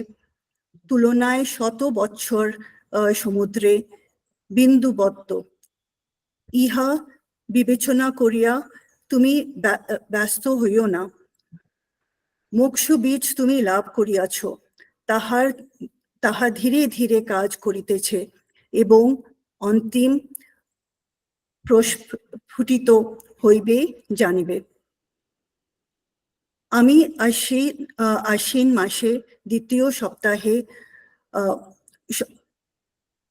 তুলনায় 100 বৎসর সমুদ্রে বিন্দুবৎ। ইহা বিবেচনা করিয়া তুমি ব্যস্ত হইও না। মোক্ষ বীজ তুমি লাভ করিয়াছ, তাহা ধীরে ধীরে কাজ করিতেছে এবং অন্তিম প্রস্ফুটিত হইবে জানিবে। আমি আশ্বিন মাসে 2য় সপ্তাহে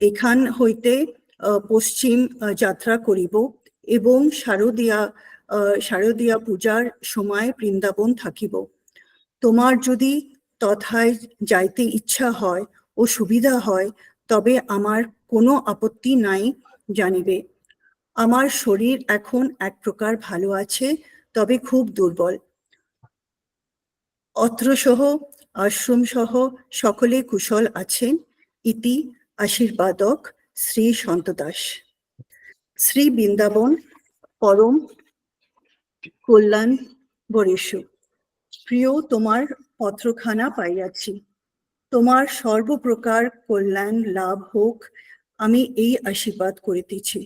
এখান হইতে পশ্চিম যাত্রা করিব এবং শারদীয়া পূজার সময় বৃন্দাবন থাকিব। তোমার যদি তথায় যাইতে ইচ্ছা হয় ও সুবিধা হয়, তবে আমার কোনো আপত্তি নাই জানিবে। আমার শরীর এখন এক প্রকার ভালো আছে, তবে খুব দুর্বল। অত্র সহ আশ্রম সহ সকলে কুশল আছেন। ইতি আশীর্বাদক শ্রী সন্ত দাস। শ্রী বৃন্দাবন, পরম কল্যাণ বরেষু। প্রিয়, তোমার পত্রখানা পাইয়াছি। তোমার সর্বপ্রকার কল্যাণ লাভ হোক, আমি এই আশীর্বাদ করিতেছি।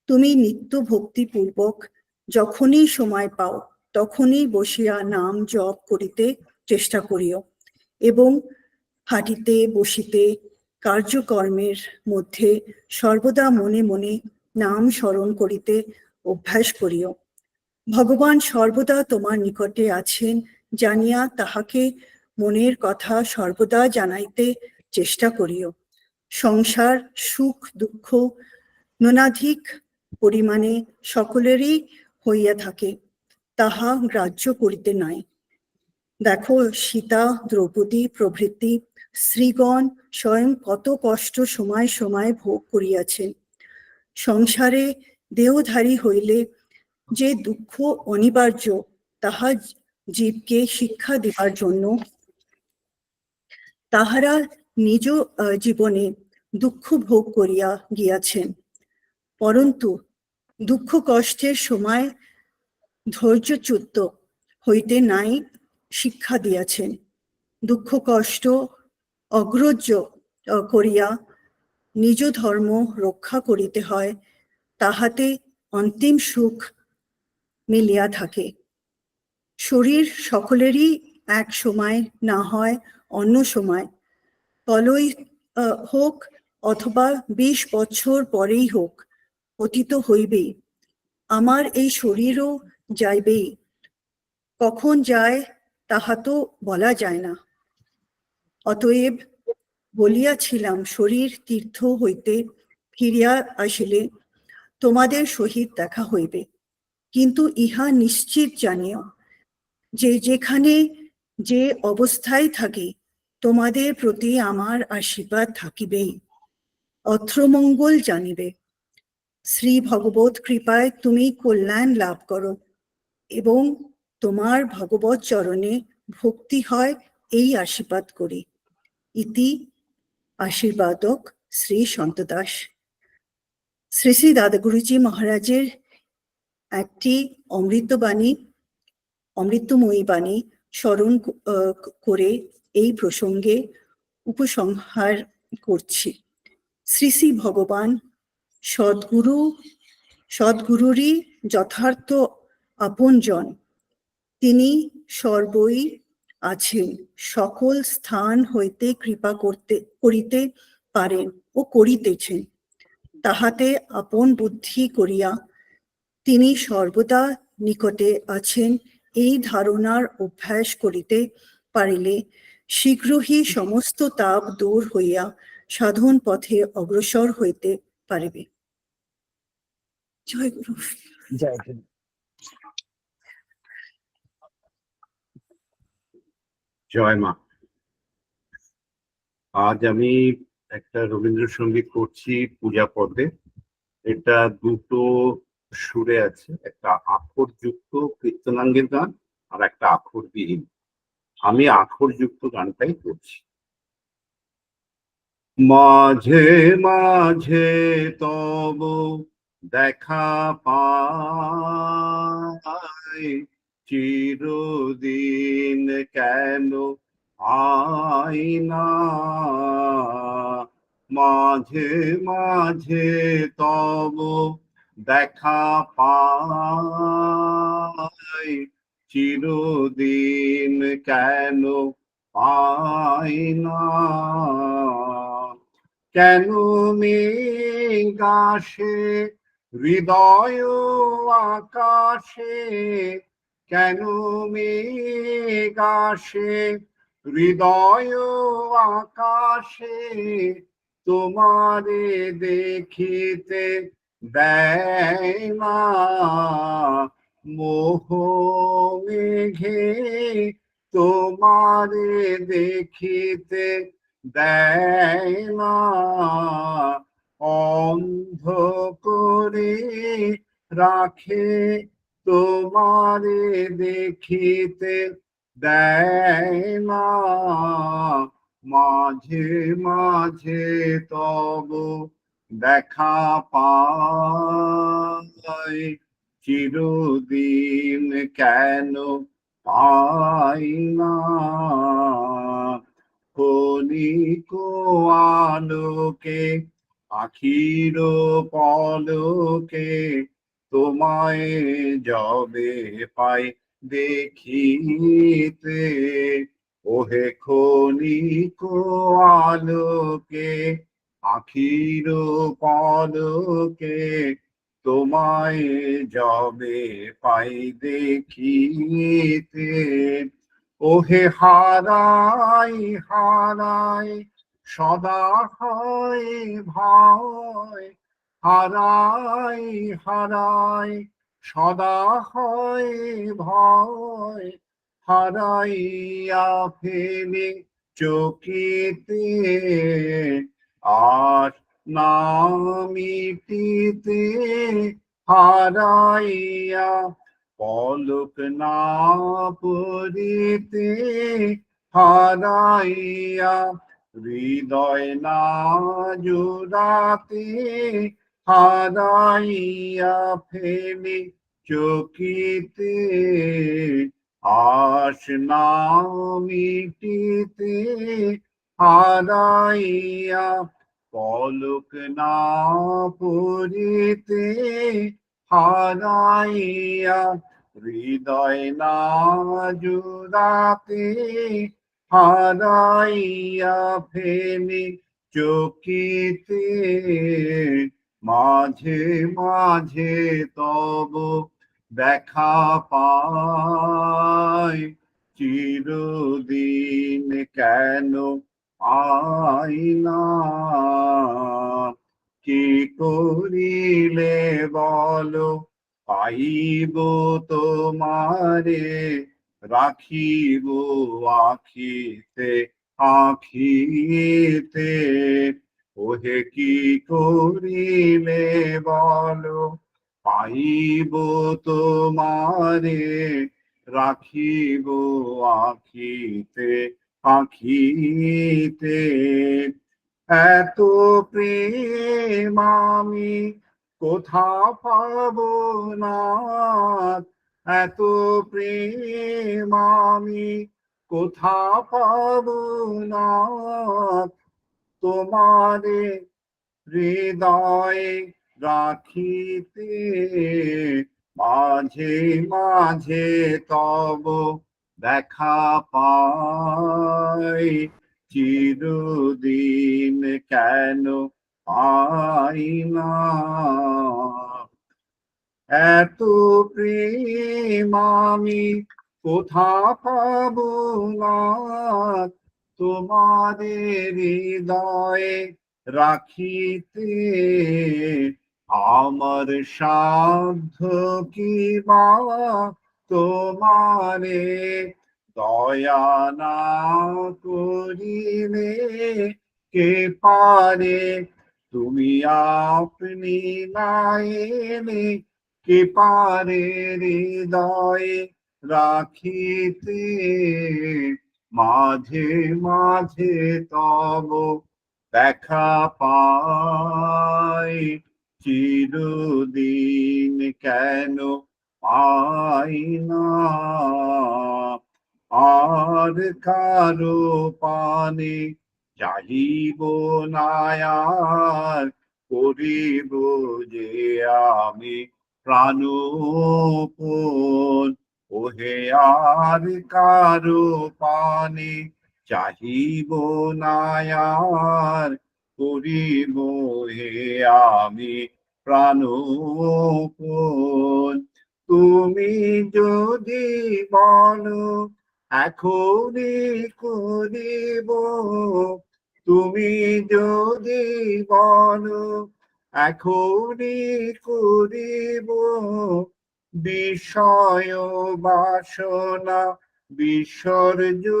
তুমি নিত্য ভক্তিপূর্বক যখনই সময় পাও তখনই বসিয়া নাম জপ করিতে চেষ্টা করিও এবং হাঁটিতে বসিতে কার্যকর্মের মধ্যে সর্বদা মনে মনে নাম স্মরণ করিতে অভ্যাস করিও। ভগবান সর্বদা তোমার নিকটে আছেন, জানিয়া তাহাকে মনের কথা সর্বদা জানাইতে চেষ্টা করিও। সংসার সুখ দুঃখ নানাধিক পরিমাণে সকলেরই হইয়া থাকে, তাহা গ্রাহ্য করিতে নাই। দেখো সীতা, দ্রৌপদী প্রভৃতি স্ত্রীগণ স্বয়ং কত কষ্ট সময় সময় ভোগ করিয়াছেন। সংসারে দেহধারী হইলে যে দুঃখ অনিবার্য, তাহা জীবকে শিক্ষা দেবার জন্য তাহারা নিজ জীবনে দুঃখ ভোগ করিয়া গিয়াছেন, পরন্তু দুঃখ কষ্টের সময় ধৈর্যচ্যুত হইতে নাই শিক্ষা দিয়াছেন। দুঃখ কষ্ট অগ্রাহ্য করিয়া নিজ ধর্ম রক্ষা করিতে হয়, তাহাতে অন্তিম সুখ মিলিয়া থাকে। শরীর সকলেরই এক সময় না হয় অন্য সময়, কলই হোক অথবা 20 বছর পরেই হোক, পতিত হইবেই। আমার এই শরীরও যাইবেই, কখন যায় তাহা তো বলা যায় না। অতএব বলিয়াছিলাম, শরীর তীর্থ হইতে ফিরিয়া আসিলে তোমাদের সহিত দেখা হইবে, কিন্তু ইহা নিশ্চিত জানিও যে যেখানে যে অবস্থায় থাকি, তোমাদের প্রতি আমার আশীর্বাদ থাকিবেই। অত্রমঙ্গল জানিবে। শ্রী ভগবত কৃপায় তুমি কল্যাণ লাভ করো এবং তোমার ভগবত চরণে ভক্তি হয়, এই আশীর্বাদ করি। ইতি আশীর্বাদক শ্রী সন্ত দাস। শ্রী শ্রী দাদাগুরুজি মহারাজের একটি অমৃতবাণী, অমৃতময়ী বাণী স্মরণ করে এই প্রসঙ্গে উপসংহার করছি। শ্রী শ্রী ভগবান সদ্গুরুরই যথার্থ আপনজন। তিনি সর্বই আছেন, সকল স্থান হইতে কৃপা করিতে পারেন ও করিতেছেন। তাহাতে আপন বুদ্ধি করিয়া তিনি সর্বদা নিকটে আছেন, এই ধারণার অভ্যাস করিতে পারিলে শীঘ্রই সমস্ত তাপ দূর হইয়া সাধন পথে অগ্রসর হইতে পারিবে। জয় গুরু। জয় গুরু। জয় মা। আজ আমি একটা রবীন্দ্রসঙ্গীত করছি পূজা পদে। এটা দুটো সুরে আছে, একটা আখর যুক্ত কীর্তনাঙ্গের গান আর একটা আখরবিহীন। আমি আখর যুক্ত গানটাই করছি। মাঝে মাঝে তব দেখা পাই, চিরদিন কেন আই না। মাঝে মাঝে তব দেখা পাই, চিরদিন কেন পাই না। কেন মেঘ আসে হৃদয় আকাশে, কেন মেঘ আসে হৃদয় আকাশে, তোমারে দেখিতে দেয় না। মোহ মেঘে তোমারে দেখিতে দেয় না। অন্ধ করে রাখে তোমারে দেখিতে দেয় না। মাঝে মাঝে তব দেখা পাই, চিরদিন কেন পাই না। ক্ষণিক আলোকে আখির পলকে, তোমায় যবে পাই দেখিতে। ওহে ক্ষণিক আলোকে আখির পলকে, তোমায় যবে পাই দেখিতে। ওহে হারাই হারাই সদা হয় ভয়, হারাই হারাই সদা হয় ভয়, হারাইয়া ফেলে চকিতে আর না মিটিতে, হারাইয়া পলক না পড়িতে, হারাইয়া হৃদয় না জোড়াতে, হারাইয়া ফেলে চকিতে আশ না মিটিতে, হারাইয়া পলক না পড়িতে, হারাইয়া হৃদয় না জোড়াতে, হারাইয়া ফেলে চকিতে মাঝে মাঝে তব দেখা পাই, চিরদিন কেন আই না, কি করিলে বলো পাইব তোমারে, রাখিব আখিতে আখিতে, ওহে কি করিলে বলো পাইব তোমারে, রাখিব আখিতে আখিতে। এত প্রেম আমি কোথা পাব না, এত প্রেম আমি কোথা পাব না, তোমারে হৃদয়ে রাখিতে মাঝে মাঝে তব দেখা পাই, চিরদিন কেন পাই না। এত প্রেম আমি কোথা পাব না, তোমাদের হৃদয়ে রাখিতে আমার সাধ্য কি বা তোমারে দয়া না করিলে কে পারে, তুমি আপনি না এলে কে পারে হৃদয়ে রাখিতে মাঝে মাঝে তব দেখা পাই, চিরদিন কেন পাই না। আর কারো পানে চাহিব না আর, করিব যে আমি প্রাণপণ, ওহে আর কারো পানে চাহিব না আর, করিব হে আমি প্রাণপণ। তুমি যদি বলো এখনই করিব, তুমি যদি বলো এখনই করিব, বিষয় বাসনা বিসর্জন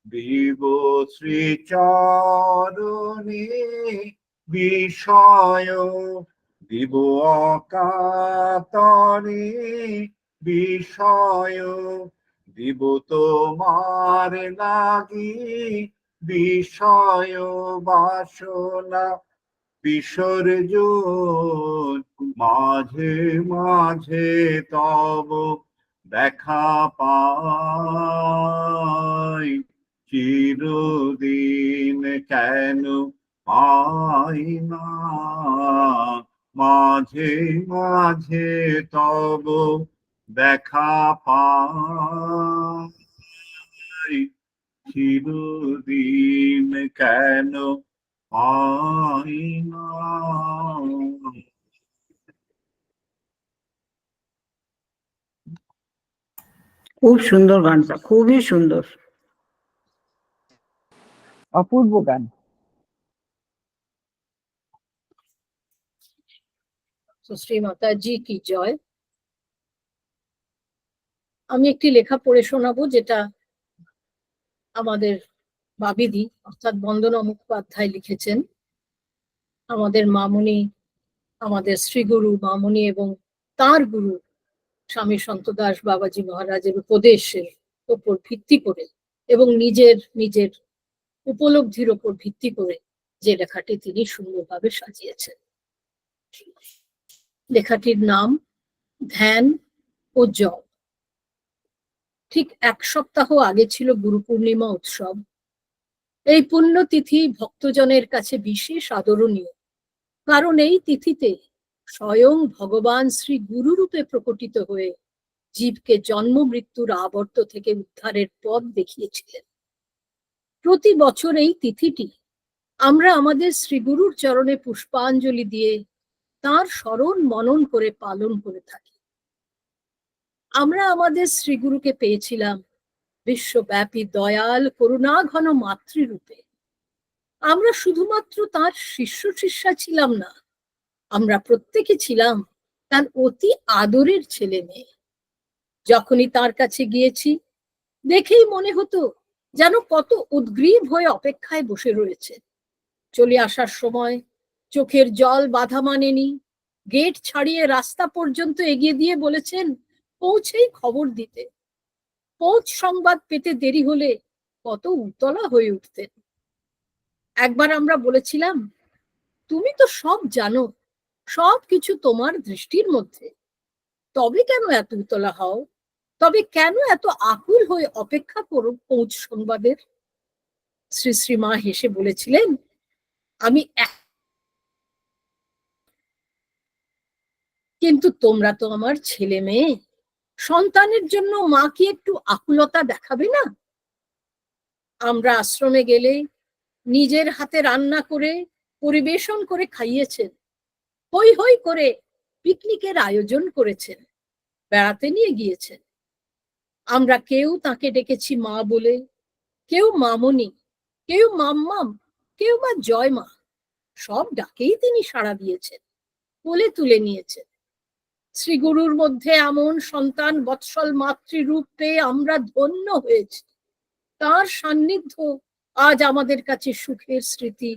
দিব শ্রীচরণে, বিষয় দিব অকাতরে, বিষয় দিব তোমার লাগি, বিষয় বাসনা বিসর্জন মাঝে মাঝে তব দেখা পাই, চিরদিন কেন পাই না। মাঝে মাঝে তব দেখা পাই, চিরদিন কেন পাই না। খুব সুন্দর গানটা, খুবই সুন্দর। অপূর্ব গান। শ্রী মাতাজি কি জয়। আমি একটি লেখা পড়ে শোনাবো, যেটা আমাদের বাবিদি অর্থাৎ বন্দনা মুখোপাধ্যায় লিখেছেন। আমাদের মামুনি, আমাদের শ্রীগুরু মামুনি এবং তার গুরু স্বামী সন্তদাস বাবাজি মহারাজের উপদেশের উপর ভিত্তি করে এবং নিজের উপলব্ধির উপর ভিত্তি করে যে লেখাটি তিনি সুন্দরভাবে সাজিয়েছেন। লেখাটির নাম ধ্যান ও জপ। ঠিক 1 সপ্তাহ আগে ছিল গুরু পূর্ণিমা উৎসব। এই পুণ্যতিথি ভক্তজনের কাছে বিশেষ আদরণীয়, কারণ এই তিথিতে স্বয়ং ভগবান শ্রী গুরু রূপে প্রকটিত হয়ে জীবকে জন্ম মৃত্যুর আবর্ত থেকে উদ্ধারের পথ দেখিয়েছিলেন। প্রতি বছর এই তিথিটি আমরা আমাদের শ্রীগুরুর চরণে পুষ্পাঞ্জলি দিয়ে তার স্মরণ মনন করে পালন করে থাকি। আমরা আমাদের শ্রীগুরুকে পেয়েছিলাম বিশ্বব্যাপী দয়াল করুণাঘন মাতৃরূপে। আমরা শুধুমাত্র তার শিষ্য শিষ্যা ছিলাম না, আমরা প্রত্যেকে ছিলাম তার অতি আদরের ছেলে মেয়ে। যখনই তার কাছে গিয়েছি, দেখেই মনে হতো যেন কত উদ্গ্রীব হয়ে অপেক্ষায় বসে রয়েছে। চলে আসার সময় চোখের জল বাধা মানেনি। গেট ছাড়িয়ে রাস্তা পর্যন্ত এগিয়ে দিয়ে বলেছেন পৌঁছেই খবর দিতে। পৌঁছ সংবাদ পেতে দেরি হলে কত উতলা হয়ে উঠতেন। একবার আমরা বলেছিলাম, তুমি তো সব জানো, সব কিছু তোমার দৃষ্টির মধ্যে, তবে কেন এত উতলা হও? তবে কেন এত আকুল হয়ে অপেক্ষা করো পৌঁছ সংবাদের? শ্রী শ্রী মা হেসে বলেছিলেন, আমি কিন্তু তোমরা তো আমার ছেলে মেয়ে, সন্তানের জন্য মা কি একটু আকুলতা দেখাবে না? আমরা আশ্রমে গেলে নিজের হাতে রান্না করে পরিবেশন করে খাইয়েছেন, হই হই করে পিকনিকের আয়োজন করেছেন, বেড়াতে নিয়ে গিয়েছেন। আমরা কেউ তাকে ডেকেছি মা বলে, কেউ মামনি, কেউ মাম্মাম, কেউ বা জয় মা। সব ডাকেই তিনি সাড়া দিয়েছেন, কোলে তুলে নিয়েছেন। শ্রীগুরুর মধ্যে এমন সন্তান বৎসল মাতৃরূপ পেয়ে আমরা ধন্য হয়েছি। তার সান্নিধ্য আজ আমাদের কাছে সুখের স্মৃতি,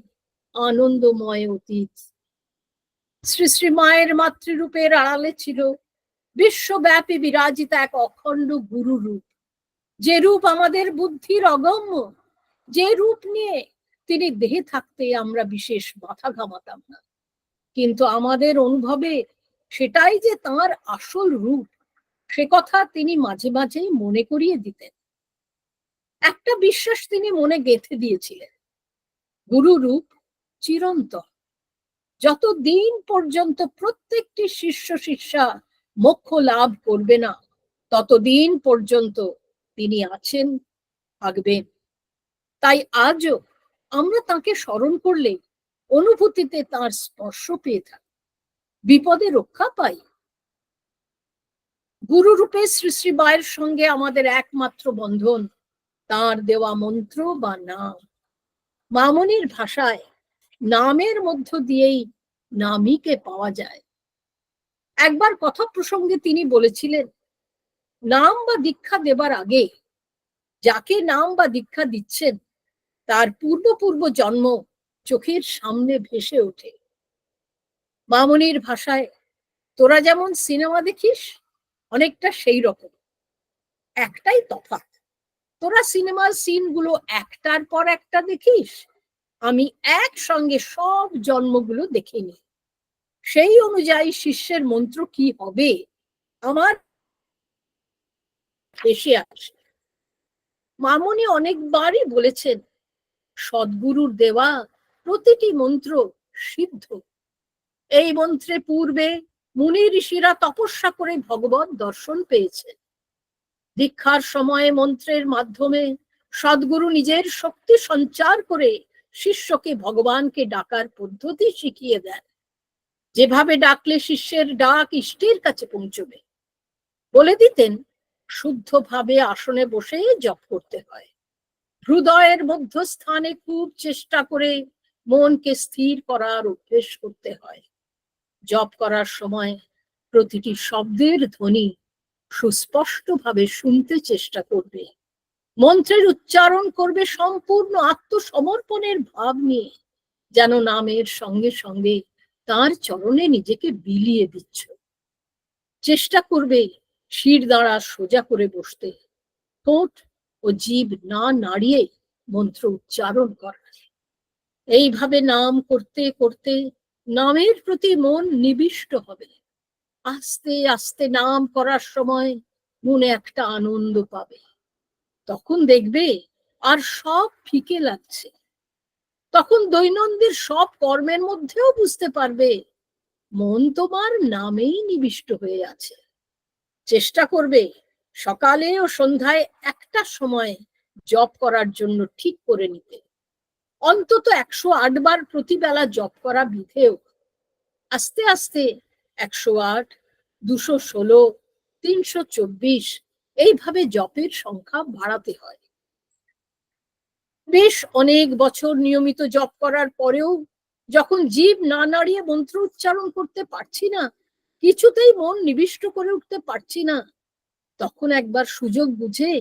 আনন্দময় অতীত। শ্রী শ্রী মায়ের মাতৃরূপের আড়ালে ছিল বিশ্বব্যাপী বিরাজিত এক অখণ্ড গুরু রূপ, যে রূপ আমাদের বুদ্ধির অগম্য, যে রূপ নিয়ে তিনি দেহে থাকতে আমরা বিশেষ মাথা ঘামাতাম না, কিন্তু আমাদের অনুভবে সেটাই যে তাঁর আসল রূপ, সে কথা তিনি মাঝে মাঝেই মনে করিয়ে দিতেন। একটা বিশ্বাস তিনি মনে গেঁথে দিয়েছিলেন, গুরু রূপ চিরন্তন। যতদিন পর্যন্ত প্রত্যেকটি শিষ্য শিষ্যা মোক্ষ লাভ করবে না, ততদিন পর্যন্ত তিনি আছেন, থাকবেন। তাই আজও আমরা তাকে স্মরণ করলে অনুভূতিতে তার স্পর্শ পেয়ে থাকি, বিপদে রক্ষা পাই। গুরু রূপে শ্রী শ্রী মায়ের সঙ্গে আমাদের একমাত্র বন্ধন তার দেওয়া মন্ত্র বা নাম। মামনির ভাষায় নামের মধ্য দিয়েই নামীকে পাওয়া যায়। একবার কথা প্রসঙ্গে তিনি বলেছিলেন, নাম বা দীক্ষা দেবার আগে যাকে নাম বা দীক্ষা দিচ্ছেন তার পূর্ব জন্ম চোখের সামনে ভেসে ওঠে। মামনির ভাষায়, তোরা যেমন সিনেমা দেখিস, অনেকটা সেই রকম। একটাই তফাৎ, তোরা সিনেমার সিনগুলো একটার পর একটা দেখিস, আমি একসঙ্গে সব জন্মগুলো দেখে নিই। সেই অনুযায়ী শিষ্যের মন্ত্র কি হবে আমার এসে আসে। মামনি অনেকবারই বলেছেন, সদ্গুরুর দেওয়া প্রতিটি মন্ত্র সিদ্ধ। এই মন্ত্রে পূর্বে মুনি ঋষিরা তপস্যা করে ভগবত দর্শন পেয়েছে। দীক্ষার সময়ে মন্ত্রের মাধ্যমে সদ্গুরু নিজের শক্তি সঞ্চার করে শিষ্যকে ভগবানকে ডাকার পদ্ধতি শিখিয়ে দেন, যেভাবে ডাকলে শিষ্যের ডাক ইষ্টের কাছে পৌঁছবে। বলে দিতেন, শুদ্ধভাবে আসনে বসে জপ করতে হয়। হৃদয়ের মধ্যস্থানে খুব চেষ্টা করে মনকে স্থির করার অভ্যেস করতে হয়। জপ করার সময় প্রতিটি শব্দের ধ্বনি সুস্পষ্টভাবে শুনতে চেষ্টা করবে। মন্ত্রের উচ্চারণ করবে সম্পূর্ণ আত্মসমর্পণের ভাব নিয়ে, যেন নামের সঙ্গে সঙ্গে তার চরণে নিজেকে বিলিয়ে দিচ্ছ। চেষ্টা করবে শির দাঁড়া সোজা করে বসতে, ঠোঁট ও জিভ না নাড়িয়ে মন্ত্র উচ্চারণ করার। এইভাবে নাম করতে করতে নামের প্রতি মন নিবিষ্ট হবে। আস্তে আস্তে নাম করার সময় মনে একটা আনন্দ পাবে। তখন দেখবে আর সব ফিকে লাগছে। তখন দৈনন্দিন সব কর্মের মধ্যেও বুঝতে পারবে মন তোমার নামেই নিবিষ্ট হয়ে আছে। চেষ্টা করবে সকালে ও সন্ধ্যায় একটা সময় জপ করার জন্য ঠিক করে নিতে। অন্তত 108 বার প্রতিবেলা জপ করা বিধেয়। আস্তে আস্তে 108, 216, 324 এইভাবে জপের সংখ্যা বাড়াতে হয়। বেশ অনেক বছর নিয়মিত জপ করার পরেও যখন জিভ না নাড়িয়ে মন্ত্র উচ্চারণ করতে পারছি না, কিছুতেই মন নিবিষ্ট করে উঠতে পারছি না, তখন একবার সুযোগ বুঝে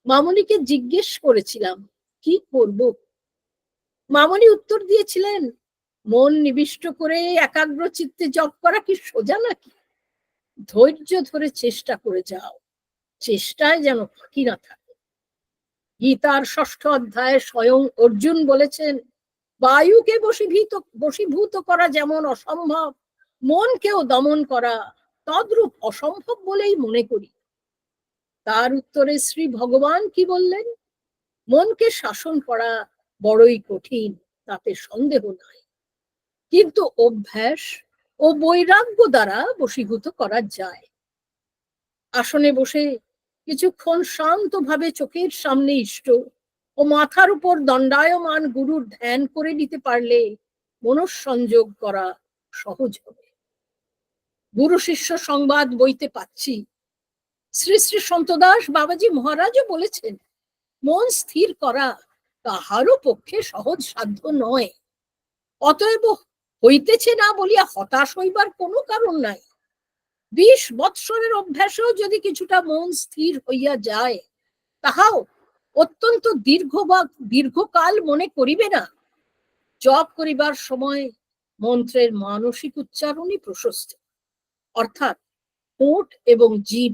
মামনিকে জিজ্ঞেস করেছিলাম কি করব। মামনি উত্তর দিয়েছিলেন, মন নিবিষ্ট করে একাগ্র চিত্তে জপ করা কি সোজা নাকি? ধৈর্য ধরে চেষ্টা করে যাও, চেষ্টায় যেন ফাঁকি না থাকে। গীতার 6ঠ অধ্যায়ে স্বয়ং অর্জুন বলেছেন, বায়ুকে বশীভূত করা যেমন অসম্ভব, মনকেও দমন করা তদ্রূপ অসম্ভব বলেই মনে করি। তার উত্তরে শ্রী ভগবান কি বললেন? মনকে শাসন করা বড়ই কঠিন, তাতে সন্দেহ নাই, কিন্তু অভ্যাস ও বৈরাগ্য দ্বারা বশীভূত করা যায়। আসনে বসে কিছুক্ষণ শান্তভাবে চোখের সামনে ইষ্ট ও মাথার উপর দণ্ডায়মান গুরুর ধ্যান করে নিতে পারলে মনঃসংযোগ করা সহজ হবে। গুরু শিষ্য সংবাদ বইতে পাচ্ছি, শ্রী শ্রী সন্তদাস বাবাজি মহারাজও বলেছেন, মন স্থির করা কাহারও পক্ষে সহজ সাধ্য নয়। অতএব হইতেছে না বলিয়া হতাশ হইবার কোনো কারণ নাই। 20 বৎসরের অভ্যাসেও যদি কিছুটা মন স্থির হইয়া যায়, তাহাও অত্যন্ত দীর্ঘকাল মনে করিবে না। জপ করিবার সময় মন্ত্রের মানসিক উচ্চারণই প্রশস্ত, অর্থাৎ ঠোঁট এবং জিভ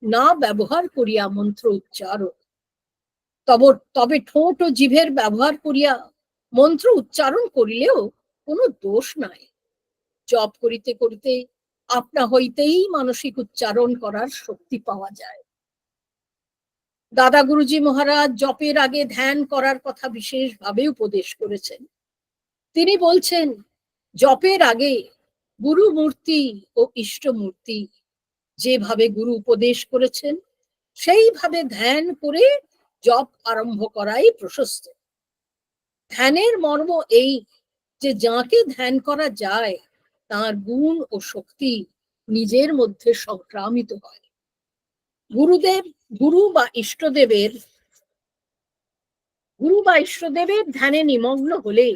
না ব্যবহার করিয়া মন্ত্র উচ্চারণ। তবে ঠোঁট ও জিভের ব্যবহার করিয়া মন্ত্র উচ্চারণ করিলেও কোনো দোষ নাই। জপ করিতে করিতে আপনা হইতেই মানসিক উচ্চারণ করার শক্তি পাওয়া যায়। দাদা গুরুজি মহারাজ জপের আগে ধ্যান করার কথা বিশেষভাবে উপদেশ করেছেন। তিনি বলছেন, জপের আগে গুরু মূর্তি ও ইষ্ট মূর্তি যেভাবে গুরু উপদেশ করেছেন সেইভাবে ধ্যান করে জপ আরম্ভ করাই প্রশস্ত। ধ্যানের মর্ম এই যে যাকে ধ্যান করা যায় তার গুণ ও শক্তি নিজের মধ্যে সংক্রামিত হয়। গুরু বা ইষ্টদেবের ধ্যানে নিমগ্ন হলে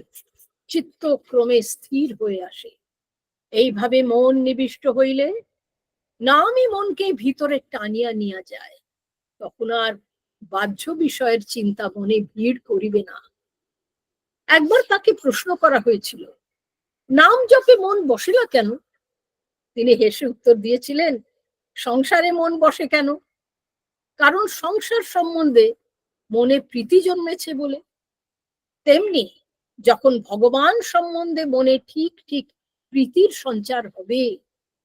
চিত্ত ক্রমে স্থির হয়ে আসে। এইভাবে মন নিবিষ্ট হইলে নামই মনকে ভিতরে টানিয়া নিয়ে যায়। তখন আর বাহ্য বিষয়ের চিন্তা মনে ভিড় করিবে না। একবার তাকে প্রশ্ন করা হয়েছিল, নাম জপে মন বসে না কেন? তিনি হেসে উত্তর দিয়েছিলেন, সংসারে মন বসে কেন? কারণ সংসার সম্বন্ধে মনে প্রীতি জন্মেছে বলে। তেমনি যখন ভগবান সম্বন্ধে মনে ঠিক ঠিক প্রীতির সঞ্চার হবে,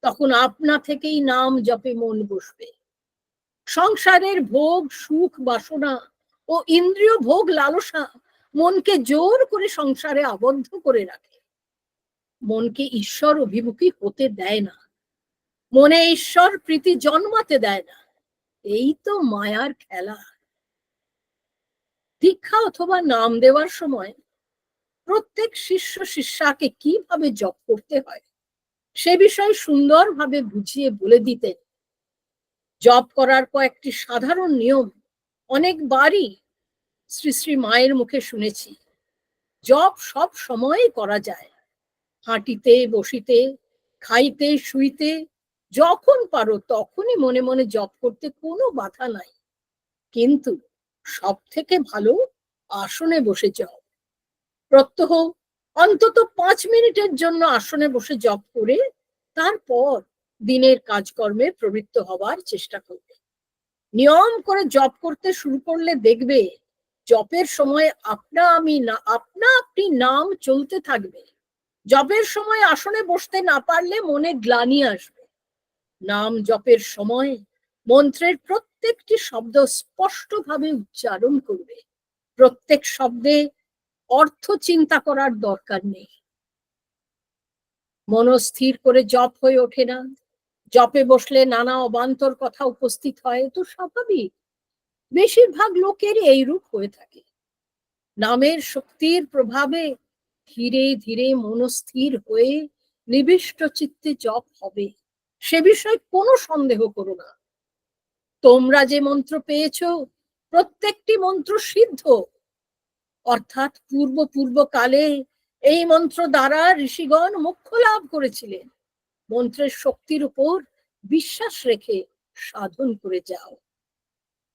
তখন আপনা থেকেই নাম জপে মন বসবে। সংসারের ভোগ সুখ বাসনা ও ইন্দ্রিয় ভোগ লালসা মনকে জোর করে সংসারে আবদ্ধ করে রাখে, মনকে ঈশ্বর অভিমুখী হতে দেয় না, মনে ঈশ্বর প্রীতি জন্মাতে দেয় না। এই তো মায়ার খেলা। দীক্ষা অথবা নাম দেওয়ার সময় প্রত্যেক শিষ্য শিষ্যাকে কিভাবে জপ করতে হয় সে বিষয়ে সুন্দরভাবে বুঝিয়ে বলে দিতেন। জপ করার কয়েকটি সাধারণ নিয়ম অনেকবারই শ্রী শ্রী মায়ের মুখে শুনেছি। জপ সব সময়ই করা যায়, হাঁটিতে, বসিতে, খাইতে, শুইতে, যখন পারো তখনই মনে মনে জপ করতে কোনো বাধা নাই। কিন্তু সব থেকে ভালো আসনে বসে জপ। প্রত্যহ অন্তত 5 মিনিটের জন্য আসনে বসে জপ করে তারপর দিনের কাজকর্মে প্রবৃত্ত হবার চেষ্টা করবে। নিয়ম করে জপ করতে শুরু করলে দেখবে জপের সময় আপনা আপনি নাম চলতে থাকবে। জপের সময় আসনে বসতে না পারলে মনে গ্লানি আসবে। নাম জপের সময় মন্ত্রের প্রত্যেকটি শব্দ স্পষ্টভাবে উচ্চারণ করবে। প্রত্যেক শব্দে অর্থ চিন্তা করার দরকার নেই। মনস্থির করে জপ হয়ে ওঠে না। জপে বসলে নানা অবান্তর কথা উপস্থিত হয়, তো স্বাভাবিক। বেশিরভাগ লোকেরই এইরূপ হয়ে থাকে। নামের শক্তির প্রভাবে ধীরে ধীরে মনস্থির হয়ে নিবিষ্ট চিত্তে জপ হবে, সে বিষয়ে কোনো সন্দেহ করো না। তোমরা যে মন্ত্র পেয়েছ প্রত্যেকটি মন্ত্র সিদ্ধ, অর্থাৎ পূর্বকালে এই মন্ত্র দ্বারা ঋষিগণ মোক্ষ লাভ করেছিলেন। মন্ত্রের শক্তির উপর বিশ্বাস রেখে সাধন করে যাও।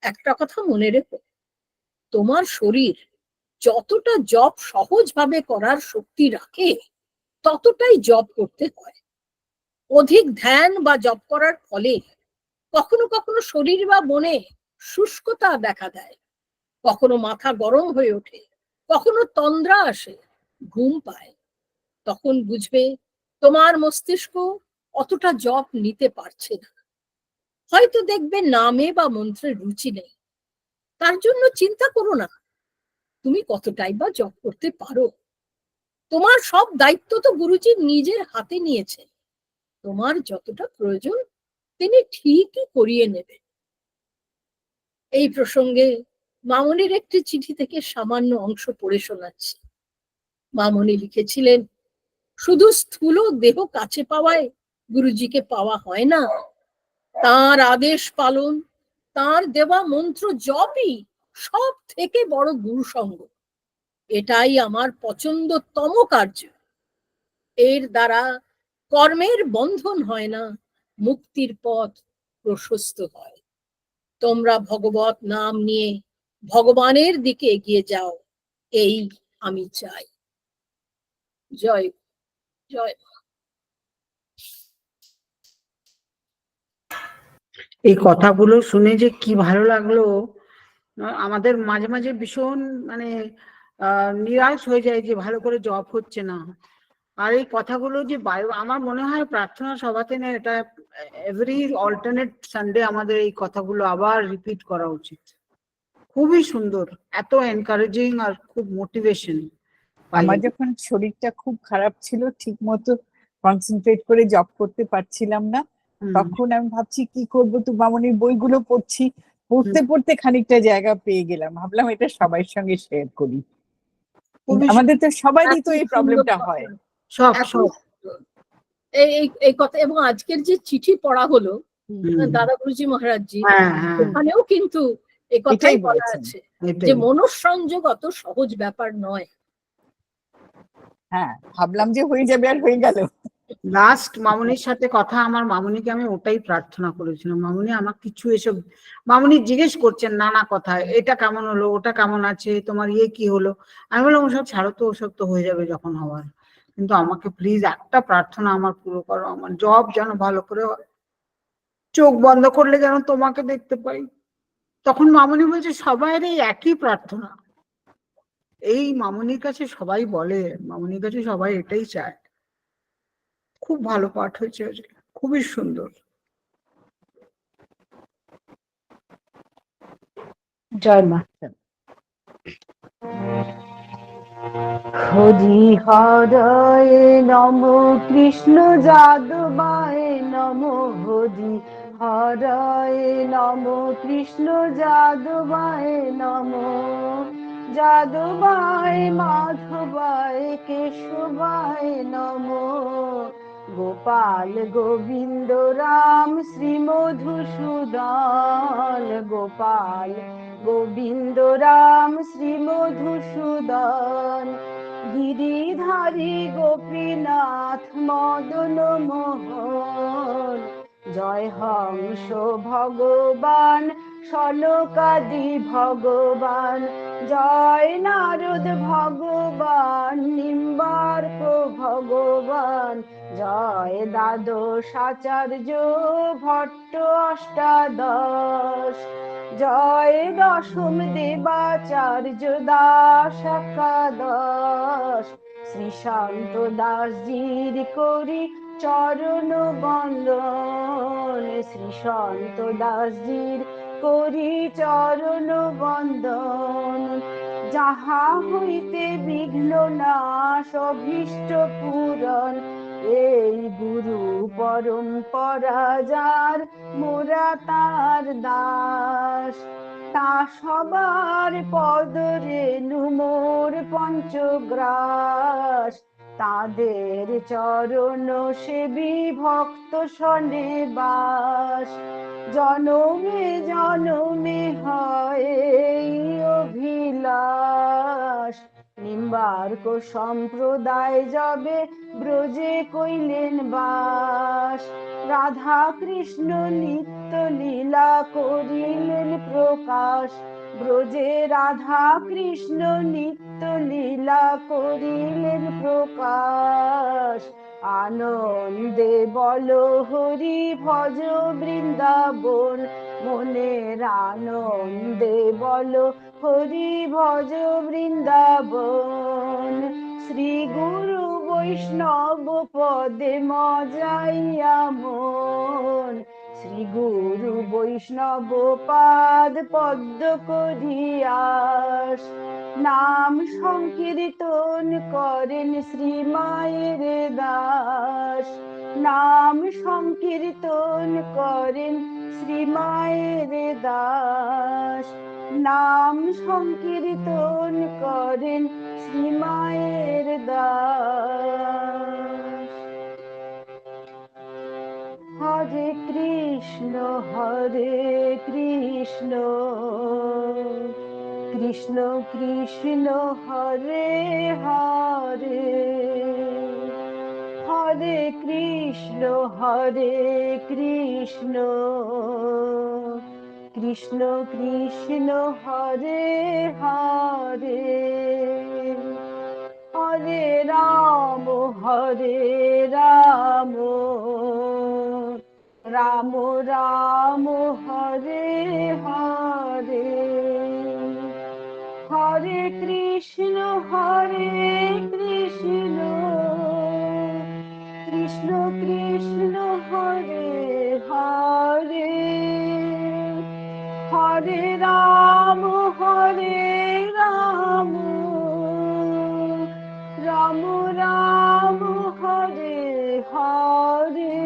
একটা কথা মনে রেখো, তোমার শরীর যতটা জপ সহজভাবে করার শক্তি রাখে ততটাই জপ করতে হয়। অধিক ধ্যান বা জপ করার ফলে কখনো কখনো শরীর বা মনে শুষ্কতা দেখা দেয়, কখনো মাথা গরম হয়ে ওঠে, কখনো তন্দ্রা আসে, ঘুম পায়। তখন বুঝবে তোমার মস্তিষ্ক অতটা জপ নিতে পারছে না। হয়তো দেখবে নামে বা মন্ত্রে রুচি নেই। তার জন্য চিন্তা করো না, তুমি কতটাই বা জপ করতে পারো। তোমার সব দায়িত্ব তো গুরুজি নিজের হাতে নিয়েছে। তোমার যতটা প্রয়োজন তিনি ঠিকই করিয়ে নেবে। এই প্রসঙ্গে মামনির একটি চিঠি থেকে সামান্য অংশ পড়ে শোনাচ্ছি। মামনি লিখেছিলেন, শুধু স্থূল দেহ কাছে পাওয়ায় গুরুজিকে পাওয়া হয় না। তার আদেশ পালন, তার দেওয়া মন্ত্র জপই সব থেকে বড় গুরু সঙ্গ। এটাই আমার পছন্দতম কার্য। এর দ্বারা কর্মের বন্ধন হয় না, মুক্তির পথ প্রশস্ত হয়। তোমরা ভগবত নাম নিয়ে ভগবানের দিকে এগিয়ে যাও, এই আমি চাই। জয় জয়। এই কথাগুলো শুনে যে কি ভালো লাগলো। আমাদের মাঝে মাঝে ভীষণ মানে নিরাশ হয়ে যায় যে ভালো করে জপ হচ্ছে না। আর এই কথাগুলো যে আমার মনে হয় প্রার্থনা সভাতে না, এটা এভরি অল্টারনেট সানডে আমাদের এই কথাগুলো আবার রিপিট করা উচিত। খুবই সুন্দর, এত এনকারেজিং আর খুব মোটিভেশন। আমার যখন শরীরটা খুব খারাপ ছিল, ঠিক মতো কনসেন্ট্রেট করে জব করতে পারছিলাম না, তখন আমি ভাবছি কি করবো, তো মামনির বইগুলো পড়ছি, পড়তে পড়তে খানিকটা জায়গা পেয়ে গেলাম, ভাবলাম এটা সবার সঙ্গে শেয়ার করি। আমাদের তো সবারই তো এই প্রবলেমটা হয়। সব সব এই কথা। এবং আজকের যে চিঠি পড়া হলো দাদা গুরুজি মহারাজজি, ওখানেও কিন্তু এই কথাই বলা আছে যে মনঃসংযোগ অত সহজ ব্যাপার নয়। হ্যাঁ, ভাবলাম যে হয়ে যাবে, আর হয়ে গেল। লাস্ট মামনির সাথে কথা, আমার মামনিকে আমি ওটাই প্রার্থনা করেছিলাম, মামনি আমার কিছু এসব, মামনি জিজ্ঞেস করছেন নানা কথা, এটা কেমন হলো, ওটা কেমন আছে, তোমার ইয়ে কি হলো। আমি বললাম ওসব ছাড়ো তো, ওসব তো হয়ে যাবে যখন হওয়ার, কিন্তু আমাকে প্লিজ একটা প্রার্থনা আমার পুরো করো, আমার জব যেন ভালো করে হয়, চোখ বন্ধ করলে যেন তোমাকে দেখতে পাই। তখন মামনি বলছে সবাইয়ের এই একই প্রার্থনা, এই মামনির কাছে সবাই বলে, মামনির কাছে সবাই এটাই চায়। খুব ভালো পাঠ হয়েছে, খুবই সুন্দর। জয় মা। হরি হরয় নম কৃষ্ণ যাদবায় নম, হরি হরয় নম কৃষ্ণ যাদবায় নম, যাদবায় মাধবায় কেশবায় নম, গোপাল গোবিন্দ রাম শ্রী মধুসূদন, গোপাল গোবিন্দ রাম শ্রী মধুসূদন, গিরিধারী গোপীনাথ মদন মোহন, জয় হংস ভগবান সনকাদি ভগবান, জয় নারদ ভগবান নিম্বার্ক ভগবান, জয় দ্বাদশাচার্য ভট্ট অষ্টাদশ, জয় দশম দেবাচার্য দাস একাদশ, শ্রীশান্ত দাসজির করি চরণ বন্দন, শ্রীশান্ত দাসজির করি চরণ বন্দন, যাহা হইতে বিঘ্ন নাশ অভীষ্ট পূরণ, এই গুরু পরম্পরা যার মোরা তার দাস, তা সবার পদরেণু মোর পঞ্চগ্রাস, তাদের চরণ সেবী ভক্ত সনে বাস, জনমে জনমে হয় এই অভিলাষ, নিম্বার্ক সম্প্রদায় যবে ব্রজে কইলেন বাস, রাধা কৃষ্ণ নিত্য লীলা করিলেন প্রকাশ, ব্রজে রাধা কৃষ্ণ নিত্য লীলা করিলেন প্রকাশ, আনন্দে বল হরি ভজ বৃন্দাবন, মনের আনন্দে বল হরি ভজ বৃন্দাবন, শ্রী গুরু বৈষ্ণব পদে মজাইয়া মন, শ্রী গুরু বৈষ্ণব পাদ পদ্ম করিয়াস, নাম সংকীর্তন করেন শ্রী মায়ের দাস, নাম সংকীর্তন করেন শ্রী মায়ের দাস, নাম সংকীর্তন করেন শ্রী মায়ের দাস। হরে কৃষ্ণ কৃষ্ণ কৃষ্ণ হরে হরে, হরে কৃষ্ণ কৃষ্ণ কৃষ্ণ হরে হরে, হরে রাম রাম রাম হরে হরে, হরে কৃষ্ণ কৃষ্ণ কৃষ্ণ হরে হরে, হরে রাম রাম রাম হরে হরে,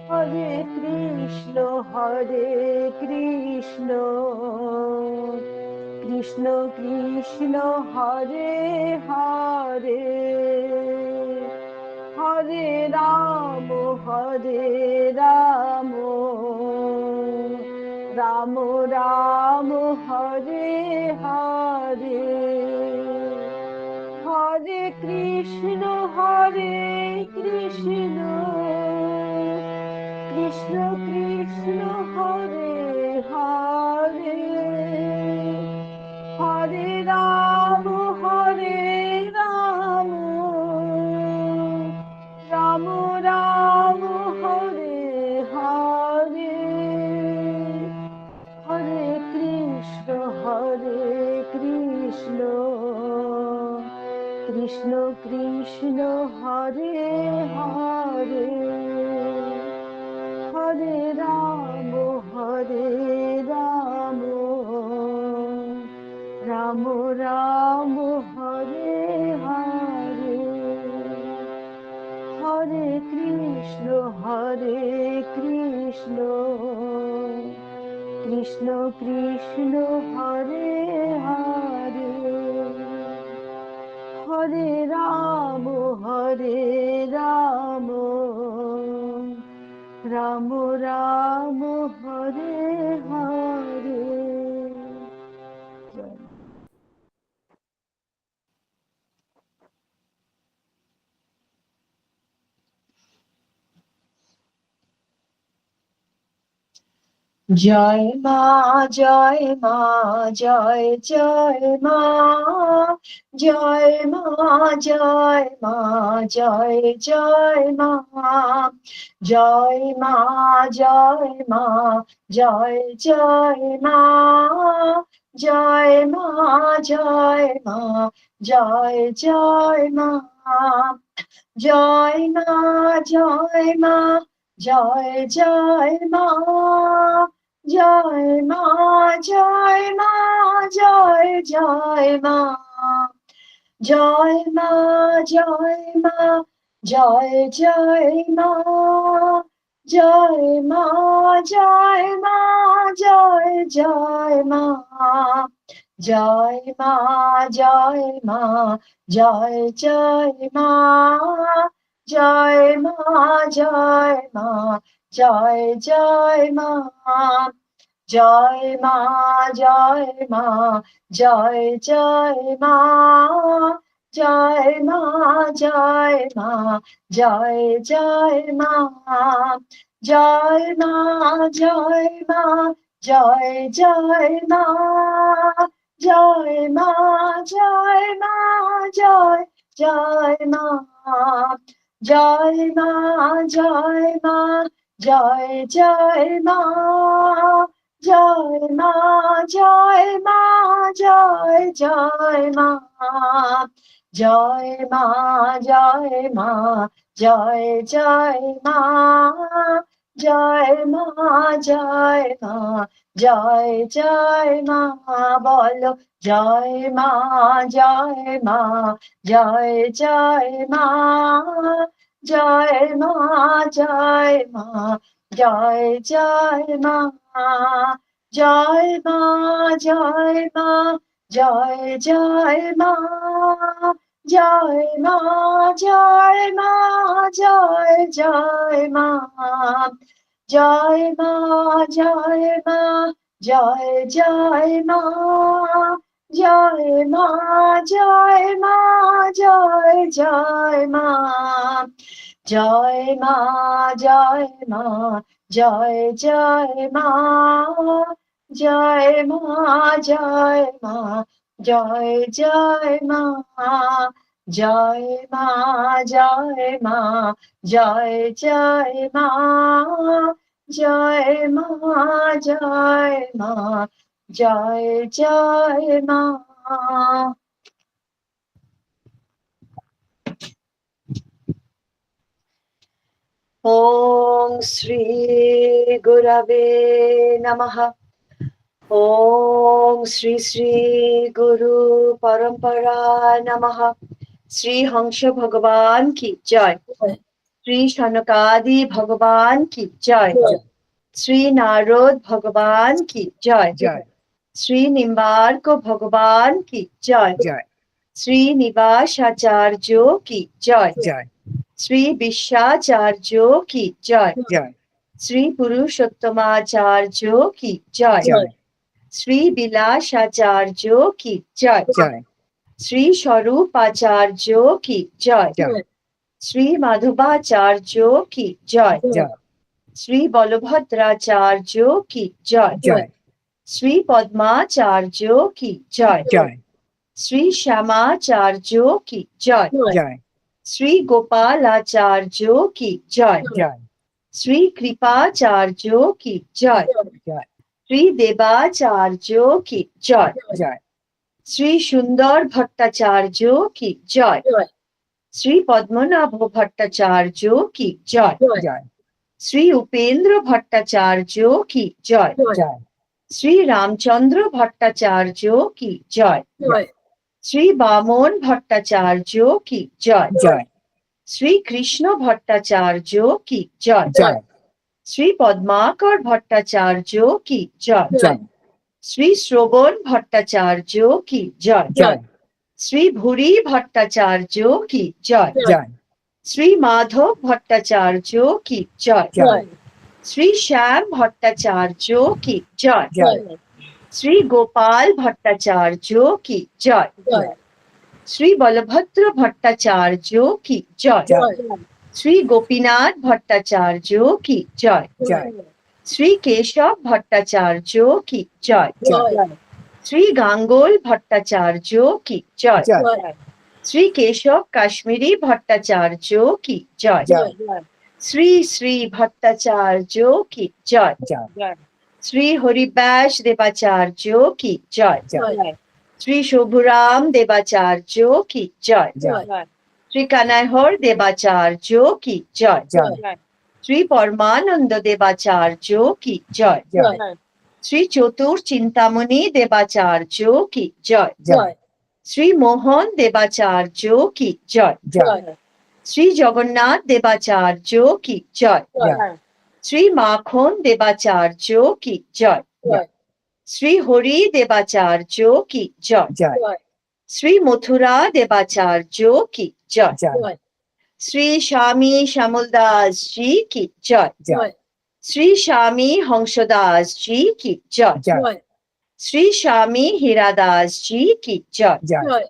হরে কৃষ্ণ কৃষ্ণ কৃষ্ণ হরে হরে, হরে রাম রাম রাম হরে হরে, হরে কৃষ্ণ কৃষ্ণ কৃষ্ণ হরে হরে, হরে রাম রাম রাম হরে হরে, হরে কৃষ্ণ কৃষ্ণ হরে হরে, হরে রাম রাম রাম হরে হরে, হরে কৃষ্ণ কৃষ্ণ কৃষ্ণ হরে হরে, হরে রাম জয় মা জয় মা জয় জয় মা জয় মা জয় মা জয় জয় মা জয় মা জয় মা জয় জয় মা জয় মা জয় মা জয় জয় মা জয় মা জয় মা জয় জয় মা জয় মা জয় মা জয় জয় মা জয় মা জয় মা জয় জয় মা জয় মা জয় মা জয় জয় মা জয় মা জয় মা জয় জয় মা জয় মা জয় মা জয় জয় মা জয় মা জয় মা জয় জয় মা জয় মা জয় মা জয় জয় মা জয় মা জয় মা জয় জয় মা জয় মা জয় মা জয় জয় মা জয় মা জয় মা জয় জয় মা জয় মা জয় মা জয় জয় মা জয় মা জয় মা জয় জয় মা জয় মা জয় মা জয় জয় মা বলো জয় মা জয় মা জয় জয় মা জয় মা জয় মা জয় জয় মা জয় মা জয় মা জয় জয় মা জয় মা জয় মা জয় জয় মা জয় মা জয় মা জয় জয় মা জয় মা জয় মা জয় জয় মা জয় মা জয় মা জয় জয় মা জয় মা জয় মা জয় জয় মা জয় মা জয় মা জয় জয় মা জয় মা জয় মা জয় জয় মা ওম শ্রী গুরবে নমঃ। ওম শ্রী শ্রী গুরু পরম্পরা নমঃ। শ্রী হংস ভগবান কি জয়। শ্রী সনকাদি ভগবান কি জয়। শ্রী নারদ ভগবান কি জয়। শ্রী নিম্বার্ক ভগবান কি জয়। শ্রী নিবাসাচার্য কি জয়। শ্রী বিশ্বাচার্য কি জয়। শ্রী পুরুষোত্তমাচার্য কি জয়। শ্রী বিলাসাচার্য কি জয়। শ্রী স্বরূপাচার্য কি জয়। শ্রী মাধবাচার্য কি জয়। শ্রী বলভদ্রাচার্য কি জয়। শ্রী পদ্মাচার্য কি জয়। শ্রী শ্যামাচার্য কি জয়। শ্রী গোপালাচার্য কি জয়। শ্রী কৃপাচার্য কি জয়। শ্রী দেবাচার্য কি জয়। শ্রী সুন্দর ভট্টাচার্য কি জয়। শ্রী পদ্মনাভ ভট্টাচার্য কি জয়। শ্রী উপেন্দ্র ভট্টাচার্য কি জয়। শ্রী রামচন্দ্র ভট্টাচার্য কি জয়। শ্রী বামন ভট্টাচার্য কি জয়। শ্রী কৃষ্ণ ভট্টাচার্য কি জয়। শ্রী পদ্মাকর ভট্টাচার্য কি জয়। শ্রী শ্রবণ ভট্টাচার্য কি জয়। শ্রী ভুরি ভট্টাচার্য কি জয়। শ্রী মাধব ভট্টাচার্য কি জয়। শ্রী শ্যাম ভট্টাচার্য কি জয়। শ্রী গোপাল ভট্টাচার্য কি জয়। শ্রী বলভদ্র ভট্টাচার্য কি জয়। শ্রী গোপীনাথ ভট্টাচার্য কি জয়। শ্রী কেশব ভট্টাচার্য কি জয়, জয় শ্রী গাঙ্গুল ভট্টাচার্য কি জয়, জয় শ্রী কেশব কাশ্মীরি ভট্টাচার্য কি জয়, জয় শ্রী শ্রী ভট্টাচার্য কি জয়, জয় শ্রী হরিব্যাস দেবাচার্য কি জয়, জয় শ্রী শোভুরাম দেবাচার্য কি জয়, জয় শ্রী কানাইহর দেবাচার্য কি জয়, জয় শ্রী পরমানন্দ দেবাচার্য কি জয়, জয় শ্রী চতুর চিন্তামণি দেবাচার্য কি জয়, জয় শ্রী মোহন দেবাচার্য কি জয়, জয় শ্রী জগন্নাথ দেবাচার্য কি জয়, জয় শ্রী মাখন দেবাচার্য কি জয়, জয় শ্রী হরি দেবাচার্য কি জয়, জয় শ্রী মথুরা দেবাচার্য কি জয়, জয় শ্রী স্বামী শ্যামলদাস জি কি জয়, জয় শ্রী স্বামী হংসদাস জি কি জয়, জয় শ্রী স্বামী হীরাদাস জি কি জয়, জয়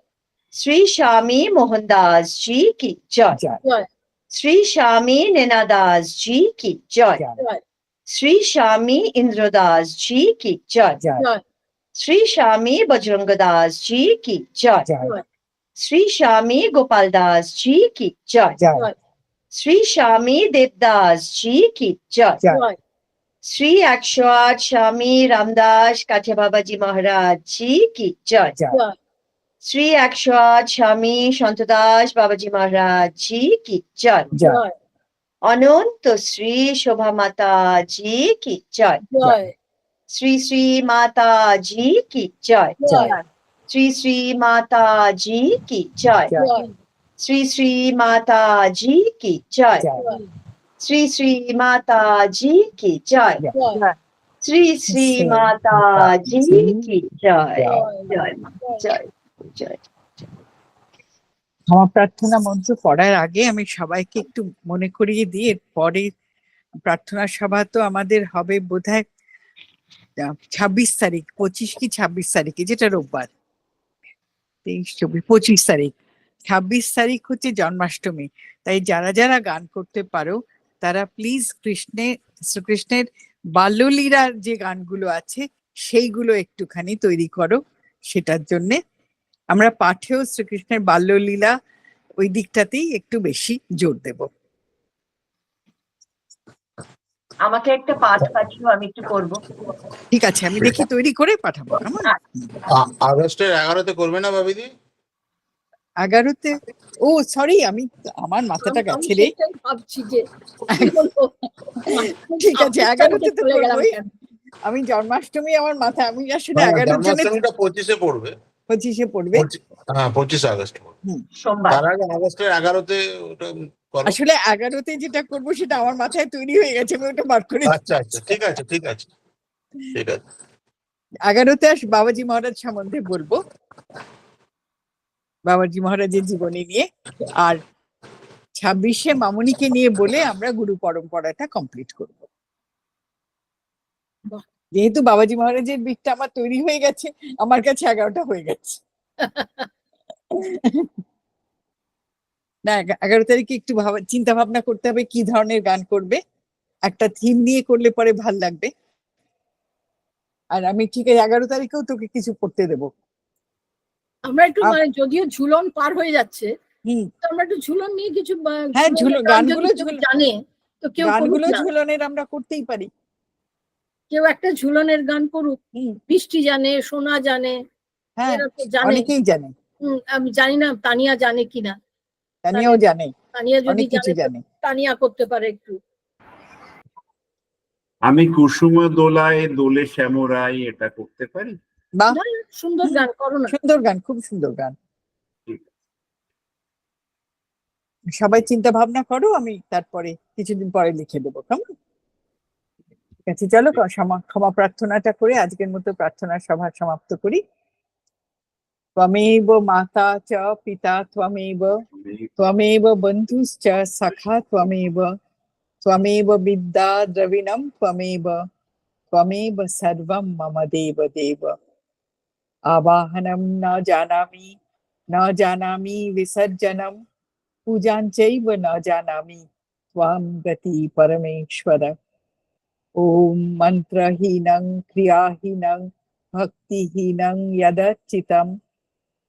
শ্রী স্বামী মোহনদাস জি কি জয়, জয় শ্রী স্বামী নেনাদাস জি কি জয়, জয় শ্রী স্বামী ইন্দ্রদাস জি কি জয়, জয় শ্রী স্বামী বজরঙ্গদাস জি কি জয়, জয় শ্রী স্বামী গোপাল দাস জি কি জয়, জয় শ্রী স্বামী দেবদাস জি কি জয়, জয় শ্রী 108 স্বামী রামদাস কাঠিয়া বাবাজি মহারাজ জি কি জয়, জয় শ্রী 108 স্বামী সন্তদাস বাবাজি মহারাজ জি কি জয়, জয় অনন্ত শ্রী শোভা মাতা জি কি জয়, জয় শ্রী শ্রী মাতা জি কি জয়, জয় শ্রী শ্রী মাতা জি কি জয়, জয় শ্রী শ্রী মাতা জি কি জয়, জয় শ্রী শ্রী মাতা জি কি জয়, জয় শ্রী শ্রী মাতা জি কি জয়, জয় মা, জয় জয়। ক্ষমা প্রার্থনা মন্ত্র পড়ার আগে আমি সবাইকে একটু মনে করিয়ে দিই, পরে প্রার্থনা সভা তো আমাদের হবে বোধহয় 26 তারিখ, 25 কি 26 তারিখে, যেটা রোববার, 23, 24, 25 তারিখ। 26 তারিখ হচ্ছে জন্মাষ্টমী। তাই যারা যারা গান করতে পারো তারা প্লিজ শ্রীকৃষ্ণের বাল্যলীলার যে গানগুলো আছে সেইগুলো একটুখানি তৈরি করো। সেটার জন্যে আমরা পাঠেও শ্রীকৃষ্ণের বাল্যলীলা ওই দিকটাতেই একটু বেশি জোর দেব। আমাকে একটা পাঠ পাঠিও, আমি একটু করবো। ঠিক আছে, আমি দেখি তৈরি করে পাঠাবো। কেমন? আগস্টের 11-তে করবে না ভাবিদি? 11তে? ও সরি, আমার মাথাটা আমি গেছে রে। সেটাই ভাবছি যে কি বলবো। ঠিক আছে, 11তে তো চলে গেলাম করবোই। কেন? আমি জন্মাষ্টমী আমার মাথায়, আমি আসলে হ্যাঁ, 11 জন্য জন্মাষ্টমীটা 25-এ পড়বে। 25-এ পড়বে। হ্যাঁ, 25 আগস্ট পড়বে। সোমবার। তার আগে আগস্টের 11-তে ওটা করো। আসলে 11তে যেটা করবো সেটা আমার মাথায় তৈরি হয়ে গেছে, আমি ওটা বার করে আচ্ছা আচ্ছা, ঠিক আছে ঠিক আছে ঠিক আছে। 11তে বাবাজি মহারাজ সম্বন্ধে বলবো, বাবাজি মহারাজের জীবনী নিয়ে। আর 26-এ মামুনিকে নিয়ে বলে আমরা গুরু পরম্পরাটা কমপ্লিট করব। বাহ। যেহেতু বাবাজি মহারাজের দিকটা আমার তৈরি হয়ে গেছে, আমার কাছে 11টা হয়ে গেছে। না, 11 তারিখে একটু চিন্তা ভাবনা করতে হবে কি ধরনের গান করবে। একটা থিম নিয়ে করলে পরে ভাল লাগবে। আর আমি ঠিক আছে 11 তারিখেও তোকে কিছু করতে দেবো। আমরা একটু মানে যদিও ঝুলন পার হয়ে যাচ্ছে, হুম, তো আমরা একটু ঝুলন নিয়ে কিছু হ্যাঁ, ঝুলনের গান গানগুলো যদি কেউ জানে তো কেউ করুক গানগুলো না। ঝুলনের আমরা করতেই পারি। কেউ একটা ঝুলনের গান করুক। হুম, বৃষ্টি জানে, সোনা জানে, হ্যাঁ, এরা তো জানে। অনেকেই জানে। আমি জানি না তানিয়া জানে কিনা। তানিয়াও জানে, তানিয়া যদি অনেক কিছু জানে তো জানে। তানিয়া করতে পারে একটু। আমি কুসুম দোলায় দোলে শ্যামরাই, এটা করতে পারি। বাহ, সুন্দর গান করো না। সুন্দর গান, খুব সুন্দর গান। ঠিক সবাই চিন্তা ভাবনা করো, আমি তারপরে কিছুদিন পরে লিখে দেবো। কেমন? ঠিক আছে, চলো ক্ষমা প্রার্থনাটা করে আজকের মতো প্রার্থনা সভা সমাপ্ত করি। ত্বমেব মাতা চ পিতা ত্বমেব, ত্বমেব বন্ধুশ্চ সখা ত্বমেব, ত্বমেব বিদ্যা দ্রবিণম ত্বমেব, ত্বমেব সর্বম মম দেব দেব। আবাহনম ন জানামি বিসর্জনম, পূজাঞ্চৈব ন জানামি ত্বাম গতি পরমেশ্বর। ओम मंत्रहीनं क्रियाहीनं भक्तिहीनं यदच्चितं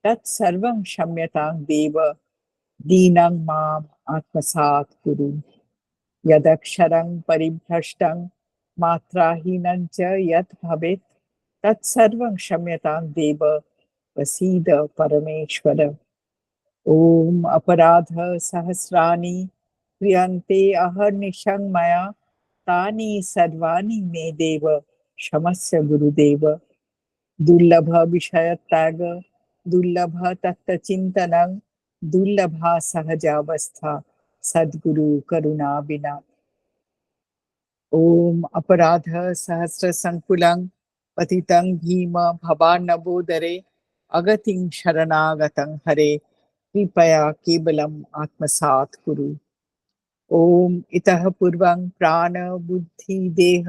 तत्सर्वं क्षम्यतां देव दीनं माम् आत्मसात् कुरु यदक्षरं परिभ्रष्टं मात्राहीनं च यत् भवेत् तत्सर्वं क्षम्यतां देव प्रसीद परमेश्वर ओम अपराध सहस्राणि क्रियन्ते अहर्निशं मया तानि सर्वाणि मे देव क्षमस्व गुरुदेव दुर्लभ विषय त्याग दुर्लभ तत्वचिन्तनं दुर्लभा सहजावस्था सद्गुरु करुणा बिना ओम अपराध सहस्र संकुलं पतितं भीम भवार्णवोदरे अगतिं शरणागतं हरे कृपया केवलम् आत्मसात् कुरु ओम इतः पूर्वं प्राण बुद्धि देह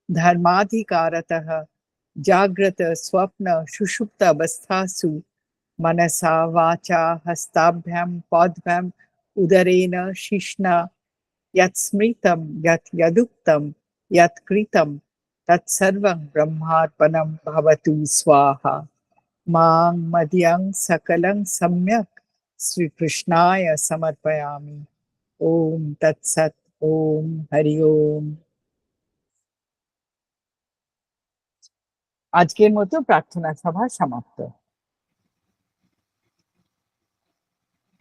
धर्माधिकारतः जाग्रत स्वप्न सुषुप्त अवस्थासु मनसा वाचा हस्ताभ्यां पाद्भ्यां उदरेण शिश्ना यत् स्मृतं यत् यदुक्तं यत् कृतं तत्सर्वं ब्रह्मार्पणं भवतु स्वाहा मां मदीयं सकलं सम्यक् श्रीकृष्णाय समर्पयामि ओम तत्सत् ओम हरि ओम আজকের মতো প্রার্থনা সভা সমাপ্ত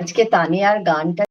আজকে তানিয়ার গানটা